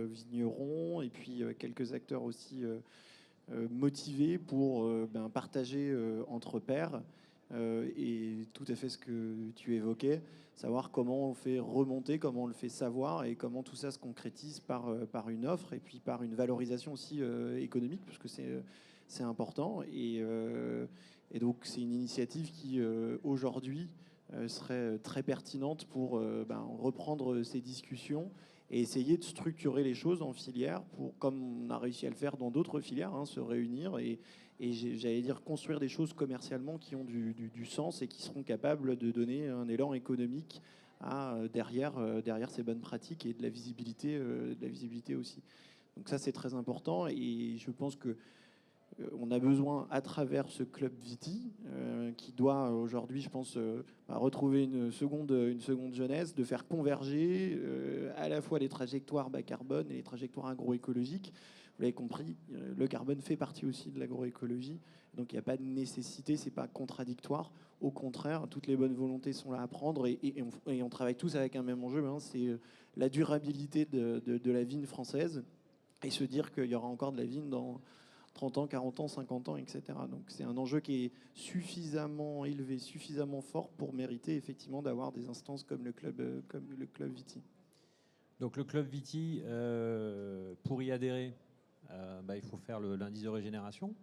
vignerons, et puis quelques acteurs aussi motivés pour partager entre pairs. Et tout à fait ce que tu évoquais, savoir comment on fait remonter, comment on le fait savoir, et comment tout ça se concrétise par une offre, et puis par une valorisation aussi économique, parce que c'est important. Et donc c'est une initiative qui aujourd'hui serait très pertinente pour reprendre ces discussions et essayer de structurer les choses en filière, pour, comme on a réussi à le faire dans d'autres filières, se réunir et j'allais dire construire des choses commercialement qui ont du sens et qui seront capables de donner un élan économique derrière ces bonnes pratiques, et de la visibilité aussi. Donc ça, c'est très important, et je pense que on a besoin, à travers ce club Viti, qui doit aujourd'hui, je pense, retrouver une seconde jeunesse, de faire converger à la fois les trajectoires bas carbone et les trajectoires agroécologiques. Vous l'avez compris, le carbone fait partie aussi de l'agroécologie, donc il n'y a pas de nécessité, c'est pas contradictoire. Au contraire, toutes les bonnes volontés sont là à prendre, et on travaille tous avec un même enjeu, c'est la durabilité de la vigne française, et se dire qu'il y aura encore de la vigne dans 30 ans, 40 ans, 50 ans, etc. Donc c'est un enjeu qui est suffisamment élevé, suffisamment fort pour mériter effectivement d'avoir des instances comme le club Viti. Donc le club Viti, pour y adhérer, il faut faire l'indice de régénération.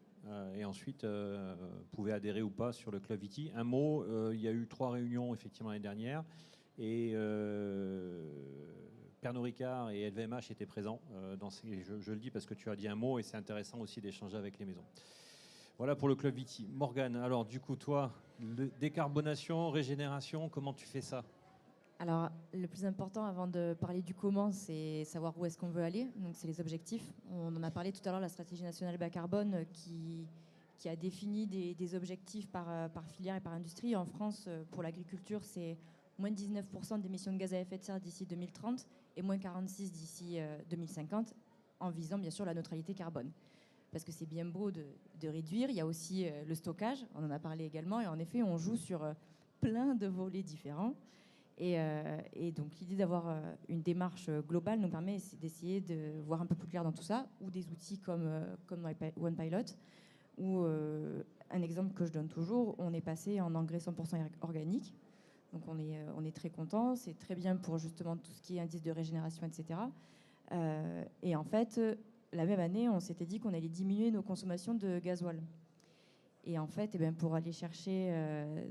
Et ensuite, vous pouvez adhérer ou pas sur le club Viti. Un mot, il y a eu 3 réunions effectivement l'année dernière. Et Pernod Ricard et LVMH étaient présents. Je le dis parce que tu as dit un mot, et c'est intéressant aussi d'échanger avec les maisons. Voilà pour le club Viti. Morgane, alors du coup, toi, décarbonation, régénération, comment tu fais ça? Alors, le plus important avant de parler du comment, c'est savoir où est-ce qu'on veut aller. Donc, c'est les objectifs. On en a parlé tout à l'heure, la stratégie nationale bas carbone qui a défini des objectifs par filière et par industrie. En France, pour l'agriculture, c'est moins de 19% d'émissions de gaz à effet de serre d'ici 2030 et moins 46% d'ici 2050, en visant bien sûr la neutralité carbone. Parce que c'est bien beau de réduire. Il y a aussi le stockage, on en a parlé également. Et en effet, on joue sur plein de volets différents. Et donc l'idée d'avoir une démarche globale nous permet d'essayer de voir un peu plus clair dans tout ça, ou des outils comme OnePilot, ou un exemple que je donne toujours, on est passé en engrais 100% organique. Donc on est très content, c'est très bien pour justement tout ce qui est indice de régénération, etc. Et en fait, la même année, on s'était dit qu'on allait diminuer nos consommations de gasoil. Et en fait, pour aller chercher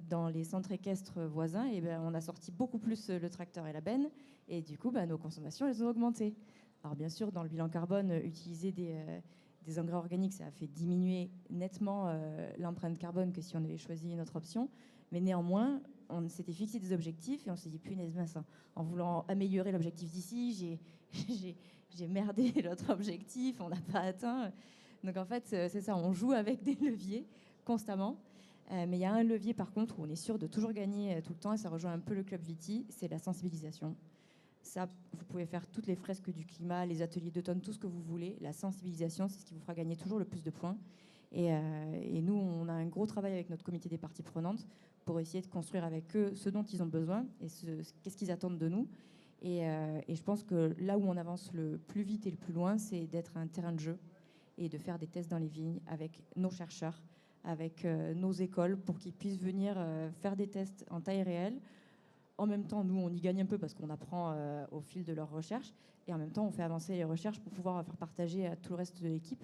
dans les centres équestres voisins, on a sorti beaucoup plus le tracteur et la benne. Et du coup, nos consommations, elles ont augmenté. Alors bien sûr, dans le bilan carbone, utiliser des engrais organiques, ça a fait diminuer nettement l'empreinte carbone que si on avait choisi une autre option. Mais néanmoins, on s'était fixé des objectifs et on s'est dit, punaise mince, en voulant améliorer l'objectif d'ici, j'ai merdé l'autre objectif, on n'a pas atteint. Donc en fait, c'est ça, on joue avec des leviers constamment. Mais il y a un levier par contre où on est sûr de toujours gagner tout le temps, et ça rejoint un peu le Club Viti, c'est la sensibilisation. Ça, vous pouvez faire toutes les fresques du climat, les ateliers d'automne, tout ce que vous voulez. La sensibilisation, c'est ce qui vous fera gagner toujours le plus de points. Et nous, on a un gros travail avec notre comité des parties prenantes pour essayer de construire avec eux ce dont ils ont besoin et qu'est-ce qu'ils attendent de nous. Et je pense que là où on avance le plus vite et le plus loin, c'est d'être un terrain de jeu et de faire des tests dans les vignes avec nos chercheurs, avec nos écoles, pour qu'ils puissent venir faire des tests en taille réelle. En même temps, nous, on y gagne un peu parce qu'on apprend au fil de leurs recherches. Et en même temps, on fait avancer les recherches pour pouvoir faire partager à tout le reste de l'équipe.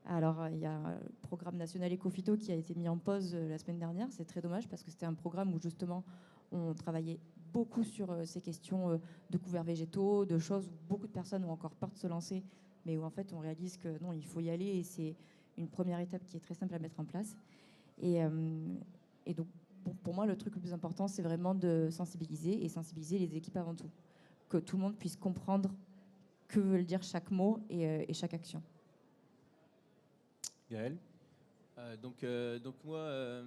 Alors, il y a le programme national Ecophyto qui a été mis en pause la semaine dernière. C'est très dommage parce que c'était un programme où, justement, on travaillait beaucoup sur ces questions de couverts végétaux, de choses où beaucoup de personnes ont encore peur de se lancer, mais où, en fait, on réalise que non, il faut y aller. Et c'est une première étape qui est très simple à mettre en place. Et donc, pour moi, le truc le plus important, c'est vraiment de sensibiliser, et sensibiliser les équipes avant tout. Que tout le monde puisse comprendre que veut dire chaque mot et chaque action. Gaël ? Donc moi,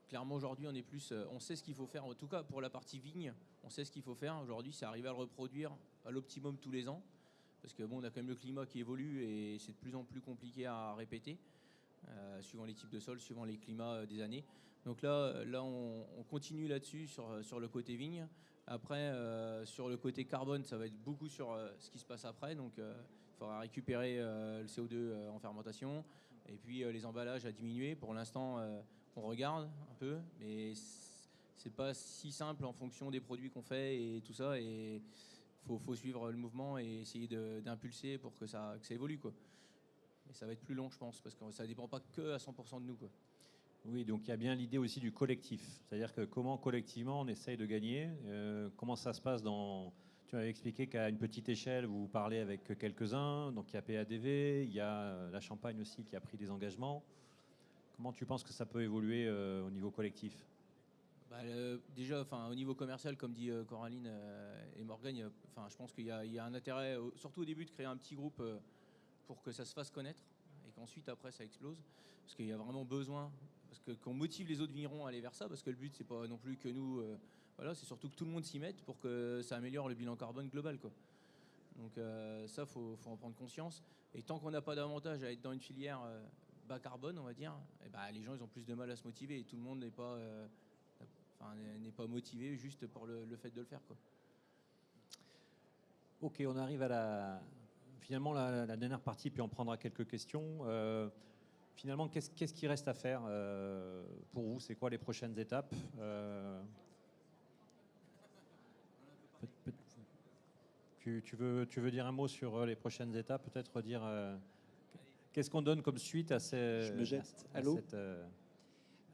clairement aujourd'hui, on est plus, on sait ce qu'il faut faire. En tout cas, pour la partie vigne, on sait ce qu'il faut faire. Aujourd'hui, c'est arriver à le reproduire à l'optimum tous les ans. Parce que bon, on a quand même le climat qui évolue et c'est de plus en plus compliqué à répéter, suivant les types de sols, suivant les climats des années. Donc là on continue là-dessus sur le côté vigne. Après, sur le côté carbone, ça va être beaucoup sur ce qui se passe après. Donc il faudra récupérer le CO2 en fermentation. Et puis les emballages à diminuer. Pour l'instant, on regarde un peu, mais c'est pas si simple en fonction des produits qu'on fait et tout ça. Et faut suivre le mouvement et essayer d'impulser pour que ça évolue, quoi. Mais ça va être plus long, je pense, parce que ça dépend pas que à 100% de nous, quoi. Oui, donc il y a bien l'idée aussi du collectif. C'est-à-dire que comment collectivement on essaye de gagner. Comment ça se passe dans... Tu m'avais expliqué qu'à une petite échelle, vous parlez avec quelques-uns. Donc il y a PADV, il y a la Champagne aussi qui a pris des engagements. Comment tu penses que ça peut évoluer au niveau collectif ? Déjà, au niveau commercial, comme dit Coraline et Morgane, je pense qu'il y a un intérêt, surtout au début, de créer un petit groupe pour que ça se fasse connaître et qu'ensuite, après, ça explose. Parce qu'il y a vraiment besoin, qu'on motive les autres vignerons à aller vers ça, parce que le but, c'est pas non plus que nous... voilà, c'est surtout que tout le monde s'y mette pour que ça améliore le bilan carbone global, quoi. Donc ça, faut en prendre conscience. Et tant qu'on n'a pas d'avantage à être dans une filière bas carbone, on va dire, les gens, ils ont plus de mal à se motiver et tout le monde n'est pas motivé juste pour le fait de le faire, quoi. Ok, on arrive à finalement la dernière partie, puis on prendra quelques questions. Finalement, qu'est-ce qui reste à faire pour vous ? C'est quoi les prochaines étapes ? Tu veux dire un mot sur les prochaines étapes ? Peut-être dire qu'est-ce qu'on donne comme suite à ces... Je me jette à l'eau. cette...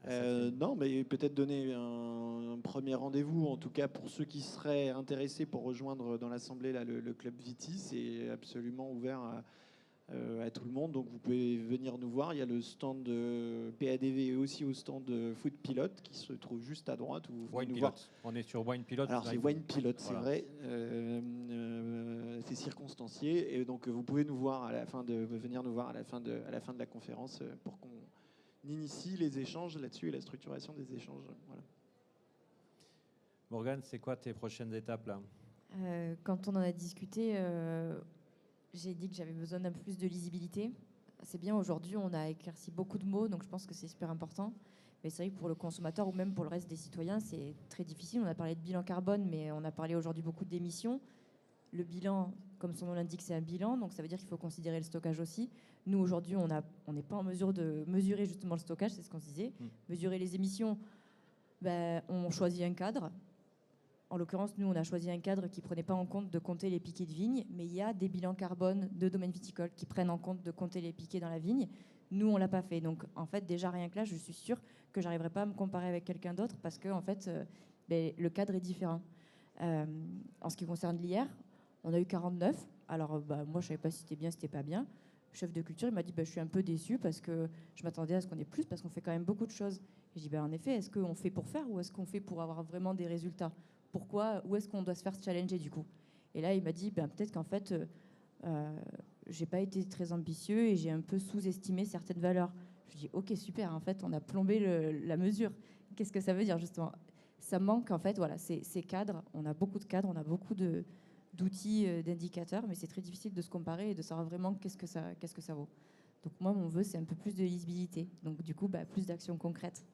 Non, mais peut-être donner un premier rendez-vous, en tout cas pour ceux qui seraient intéressés pour rejoindre dans l'Assemblée le Club Viti. C'est absolument ouvert à tout le monde. Donc vous pouvez venir nous voir. Il y a le stand de PADV et aussi au stand de Food Pilot qui se trouve juste à droite. Où vous venez Wine nous Pilot. voir. On est sur Wine Pilot. Alors c'est Wine Pilot, c'est Voilà. vrai. C'est circonstancié. Et donc vous pouvez nous voir à la fin de venir nous voir à la fin de la conférence pour qu'on initie les échanges là-dessus et la structuration des échanges. Voilà. Morgane, c'est quoi tes prochaines étapes là? Quand on en a discuté, j'ai dit que j'avais besoin d'un peu plus de lisibilité. C'est bien, aujourd'hui, on a éclairci beaucoup de mots, donc je pense que c'est super important. Mais c'est vrai que pour le consommateur ou même pour le reste des citoyens, c'est très difficile. On a parlé de bilan carbone, mais on a parlé aujourd'hui beaucoup d'émissions. Le bilan, comme son nom l'indique, c'est un bilan, donc ça veut dire qu'il faut considérer le stockage aussi. Nous, aujourd'hui, on n'est pas en mesure de mesurer justement le stockage, c'est ce qu'on se disait. Mesurer les émissions, ben, on choisit un cadre. En l'occurrence, nous, on a choisi un cadre qui ne prenait pas en compte de compter les piquets de vigne, mais il y a des bilans carbone de domaines viticoles qui prennent en compte de compter les piquets dans la vigne. Nous, on ne l'a pas fait. Donc, en fait, déjà, rien que là, je suis sûre que je n'arriverai pas à me comparer avec quelqu'un d'autre parce que, en fait, le cadre est différent. En ce qui concerne l'IR, on a eu 49. Alors, moi, je ne savais pas si c'était bien, si c'était pas bien. Le chef de culture, il m'a dit, je suis un peu déçu parce que je m'attendais à ce qu'on ait plus parce qu'on fait quand même beaucoup de choses. Et je dis, en effet, est-ce qu'on fait pour faire ou est-ce qu'on fait pour avoir vraiment des résultats ? Pourquoi, où est-ce qu'on doit se faire challenger du coup? Et là, il m'a dit, peut-être qu'en fait, j'ai pas été très ambitieux et j'ai un peu sous-estimé certaines valeurs. Je dis, ok, super, en fait, on a plombé la mesure. Qu'est-ce que ça veut dire justement? Ça manque, en fait, voilà, ces cadres. On a beaucoup de cadres, on a beaucoup d'outils, d'indicateurs, mais c'est très difficile de se comparer et de savoir vraiment qu'est-ce que ça vaut. Donc moi, mon vœu, c'est un peu plus de lisibilité. Donc du coup, plus d'actions concrètes.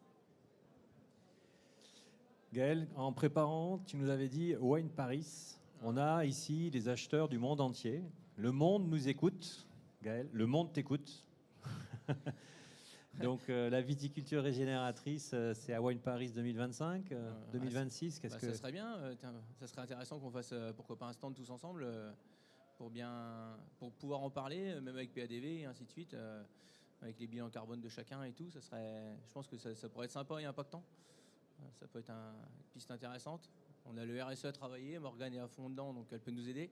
Gaël, en préparant, tu nous avais dit Wine Paris. On a ici des acheteurs du monde entier. Le monde nous écoute. Gaël, le monde t'écoute. Donc la viticulture régénératrice, c'est à Wine Paris 2025, 2026. Qu'est-ce que ça serait bien. Ça serait intéressant qu'on fasse pourquoi pas un stand tous ensemble pour pouvoir en parler, même avec PADV et ainsi de suite, avec les bilans carbone de chacun et tout. Je pense que ça pourrait être sympa et impactant. Ça peut être une piste intéressante. On a le RSE à travailler, Morgane est à fond dedans, donc elle peut nous aider.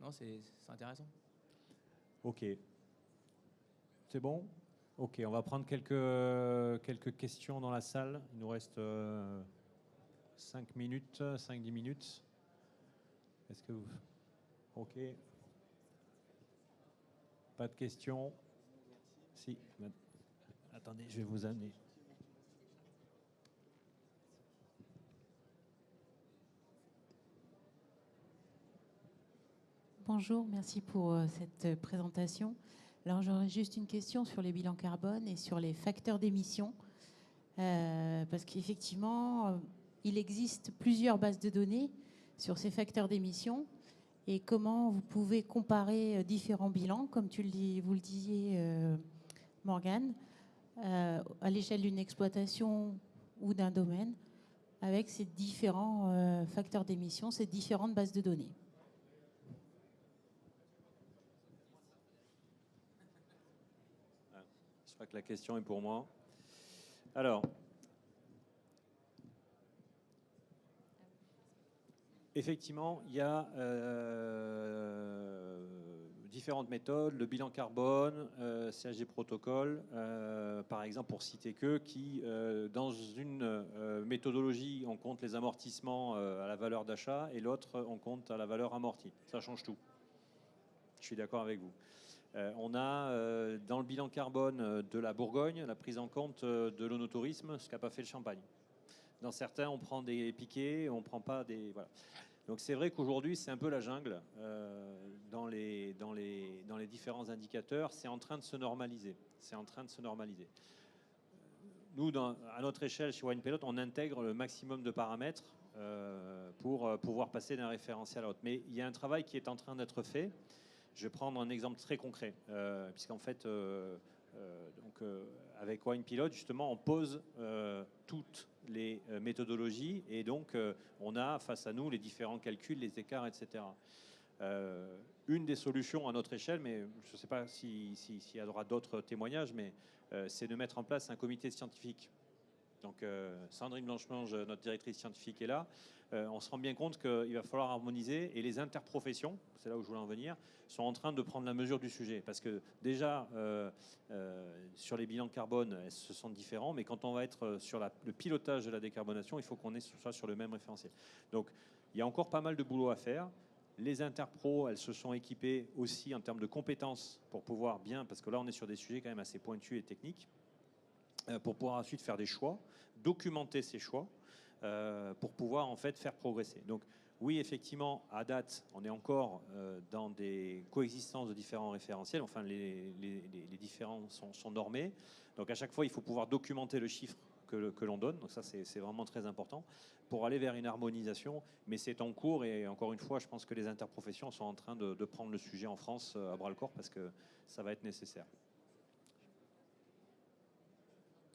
Non, c'est intéressant. Ok. C'est bon? Ok, on va prendre quelques questions dans la salle. Il nous reste 5 minutes, 5-10 minutes. Est-ce que vous... Ok. Pas de questions? Si. Attendez, je vais vous amener. Bonjour, merci pour cette présentation. Alors j'aurais juste une question sur les bilans carbone et sur les facteurs d'émission. Parce qu'effectivement, il existe plusieurs bases de données sur ces facteurs d'émission. Et comment vous pouvez comparer différents bilans, comme vous le disiez, Morgane, à l'échelle d'une exploitation ou d'un domaine, avec ces différents facteurs d'émission, ces différentes bases de données. Je crois que la question est pour moi. Alors, effectivement, il y a différentes méthodes, le bilan carbone, CAG protocole, par exemple pour citer que, qui dans une méthodologie, on compte les amortissements à la valeur d'achat et l'autre, on compte à la valeur amortie. Ça change tout. Je suis d'accord avec vous. On a dans le bilan carbone de la Bourgogne la prise en compte de l'onotourisme, ce qu'a pas fait le Champagne. Dans certains, on prend des piquets, on prend pas des... Voilà. Donc c'est vrai qu'aujourd'hui, c'est un peu la jungle dans les différents indicateurs. C'est en train de se normaliser. C'est en train de se normaliser. Nous, à notre échelle, chez Wine Pilot, on intègre le maximum de paramètres pour pouvoir passer d'un référentiel à l'autre. Mais il y a un travail qui est en train d'être fait. Je vais prendre un exemple très concret, puisqu'en fait, avec Wine Pilot, justement, on pose toutes les méthodologies et donc on a face à nous les différents calculs, les écarts, etc. Une des solutions à notre échelle, mais je ne sais pas s'il y aura d'autres témoignages, mais c'est de mettre en place un comité scientifique Donc Sandrine Blanchemange, notre directrice scientifique, est là. On se rend bien compte qu'il va falloir harmoniser, et les interprofessions, c'est là où je voulais en venir, sont en train de prendre la mesure du sujet. Parce que déjà, sur les bilans carbone, elles se sont différents, mais quand on va être sur le pilotage de la décarbonation, il faut qu'on soit sur le même référentiel. Donc il y a encore pas mal de boulot à faire. Les interpros, elles se sont équipées aussi en termes de compétences pour pouvoir bien, parce que là on est sur des sujets quand même assez pointus et techniques, pour pouvoir ensuite faire des choix, documenter ces choix, pour pouvoir en fait faire progresser. Donc oui, effectivement, à date, on est encore dans des coexistences de différents référentiels. Enfin, les différents sont normés. Donc à chaque fois, il faut pouvoir documenter le chiffre que l'on donne. Donc ça, c'est vraiment très important pour aller vers une harmonisation. Mais c'est en cours, et encore une fois, je pense que les interprofessions sont en train de prendre le sujet en France à bras-le-corps, parce que ça va être nécessaire.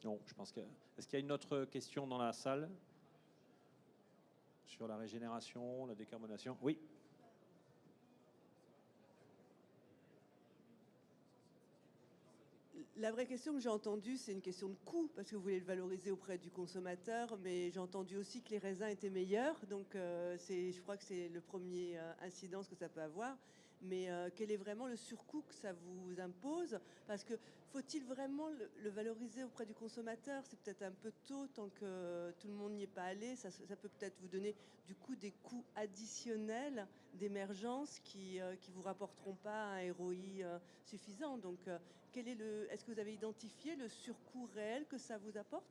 Non, je pense que... Est-ce qu'il y a une autre question dans la salle sur la régénération, la décarbonation? Oui. La vraie question que j'ai entendue, c'est une question de coût, parce que vous voulez le valoriser auprès du consommateur, mais j'ai entendu aussi que les raisins étaient meilleurs, donc je crois que c'est le premier incidence que ça peut avoir. Mais quel est vraiment le surcoût que ça vous impose? Parce que faut-il vraiment le valoriser auprès du consommateur? C'est peut-être un peu tôt, tant que tout le monde n'y est pas allé. Ça peut peut-être vous donner du coup des coûts additionnels d'émergence qui vous rapporteront pas un ROI suffisant. Donc est-ce que vous avez identifié le surcoût réel que ça vous apporte?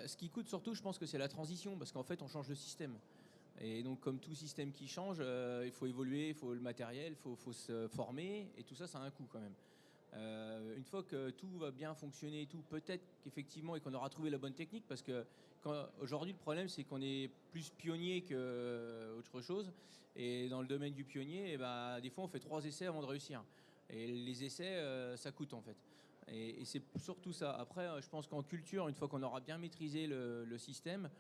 Ce qui coûte surtout, je pense que c'est la transition, parce qu'en fait on change de système. Et donc, comme tout système qui change, il faut évoluer, il faut le matériel, il faut se former, et tout ça, ça a un coût quand même. Une fois que tout va bien fonctionner et tout, peut-être qu'effectivement, et qu'on aura trouvé la bonne technique, parce que aujourd'hui, le problème, c'est qu'on est plus pionnier qu'autre chose. Et dans le domaine du pionnier, des fois, on fait 3 essais avant de réussir. Et les essais, ça coûte en fait. Et c'est surtout ça. Après, je pense qu'en culture, une fois qu'on aura bien maîtrisé le système,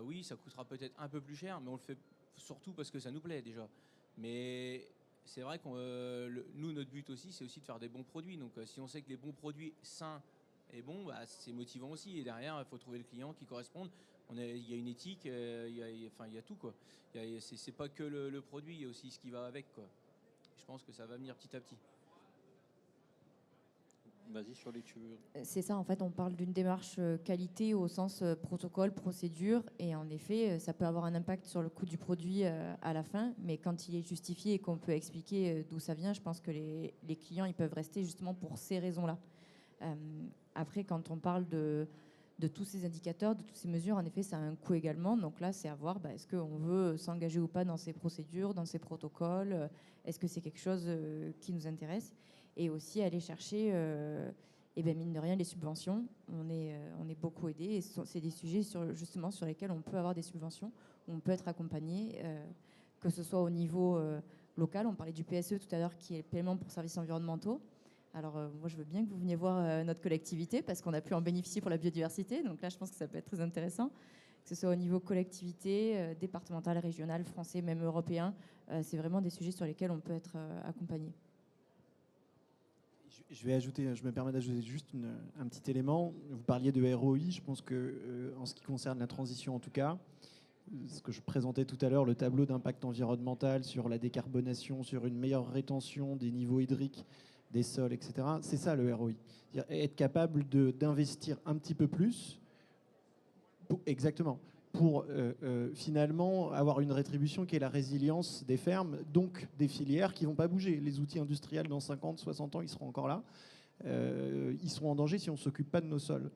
oui, ça coûtera peut-être un peu plus cher, mais on le fait surtout parce que ça nous plaît déjà. Mais c'est vrai que nous, notre but aussi, c'est aussi de faire des bons produits. Donc si on sait que les bons produits sains et bons, c'est motivant aussi. Et derrière, il faut trouver le client qui corresponde. Il y a une éthique, il y a tout, quoi. C'est pas que le produit, il y a aussi ce qui va avec, quoi. Je pense que ça va venir petit à petit. Vas-y, sur les tubes. C'est ça, en fait, on parle d'une démarche qualité au sens protocole, procédure, et en effet, ça peut avoir un impact sur le coût du produit à la fin, mais quand il est justifié et qu'on peut expliquer d'où ça vient, je pense que les clients, ils peuvent rester justement pour ces raisons-là. Après, quand on parle de tous ces indicateurs, de toutes ces mesures, en effet, ça a un coût également. Donc là, c'est à voir, est-ce qu'on veut s'engager ou pas dans ces procédures, dans ces protocoles? Est-ce que c'est quelque chose qui nous intéresse? Et aussi aller chercher, mine de rien, les subventions. On est beaucoup aidé. Et c'est des sujets justement sur lesquels on peut avoir des subventions, où on peut être accompagné, que ce soit au niveau local. On parlait du PSE tout à l'heure, qui est le paiement pour services environnementaux. Alors, moi, je veux bien que vous veniez voir notre collectivité, parce qu'on a pu en bénéficier pour la biodiversité. Donc là, je pense que ça peut être très intéressant. Que ce soit au niveau collectivité, départemental, régional, français, même européen. C'est vraiment des sujets sur lesquels on peut être accompagné. Je me permets d'ajouter juste un petit élément. Vous parliez de ROI. Je pense que, en ce qui concerne la transition, en tout cas, ce que je présentais tout à l'heure, le tableau d'impact environnemental sur la décarbonation, sur une meilleure rétention des niveaux hydriques, des sols, etc. C'est ça le ROI. C'est-à-dire être capable d'investir un petit peu plus, exactement, pour finalement avoir une rétribution qui est la résilience des fermes, donc des filières qui ne vont pas bouger. Les outils industriels, dans 50, 60 ans, ils seront encore là. Ils seront en danger si on ne s'occupe pas de nos sols.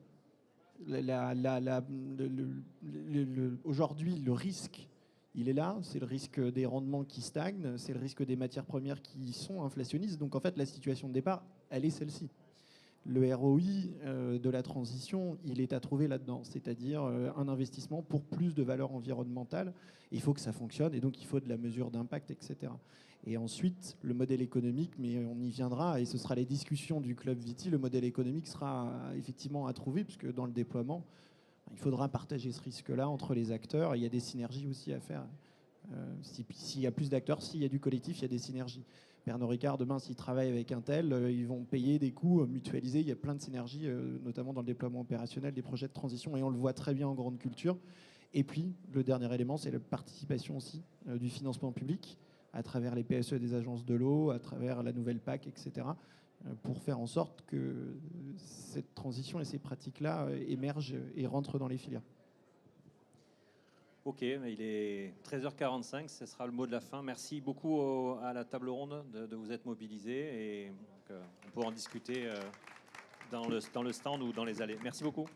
Aujourd'hui, le risque, il est là. C'est le risque des rendements qui stagnent, c'est le risque des matières premières qui sont inflationnistes. Donc en fait, la situation de départ, elle est celle-ci. Le ROI de la transition, il est à trouver là-dedans, c'est-à-dire un investissement pour plus de valeur environnementale. Il faut que ça fonctionne, et donc il faut de la mesure d'impact, etc. Et ensuite, le modèle économique, mais on y viendra, et ce sera les discussions du Club Viti, le modèle économique sera effectivement à trouver, puisque dans le déploiement, il faudra partager ce risque-là entre les acteurs, et il y a des synergies aussi à faire S'il y a plus d'acteurs, s'il y a du collectif, il y a des synergies. Pernod Ricard, demain, s'ils travaillent avec un tel, ils vont payer des coûts mutualisés. Il y a plein de synergies, notamment dans le déploiement opérationnel des projets de transition, et on le voit très bien en grande culture. Et puis, le dernier élément, c'est la participation aussi du financement public, à travers les PSE des agences de l'eau, à travers la nouvelle PAC, etc., pour faire en sorte que cette transition et ces pratiques-là émergent et rentrent dans les filières. Ok, mais il est 13h45, ce sera le mot de la fin. Merci beaucoup à la table ronde de vous être mobilisés, et on pourra en discuter dans le stand ou dans les allées. Merci beaucoup.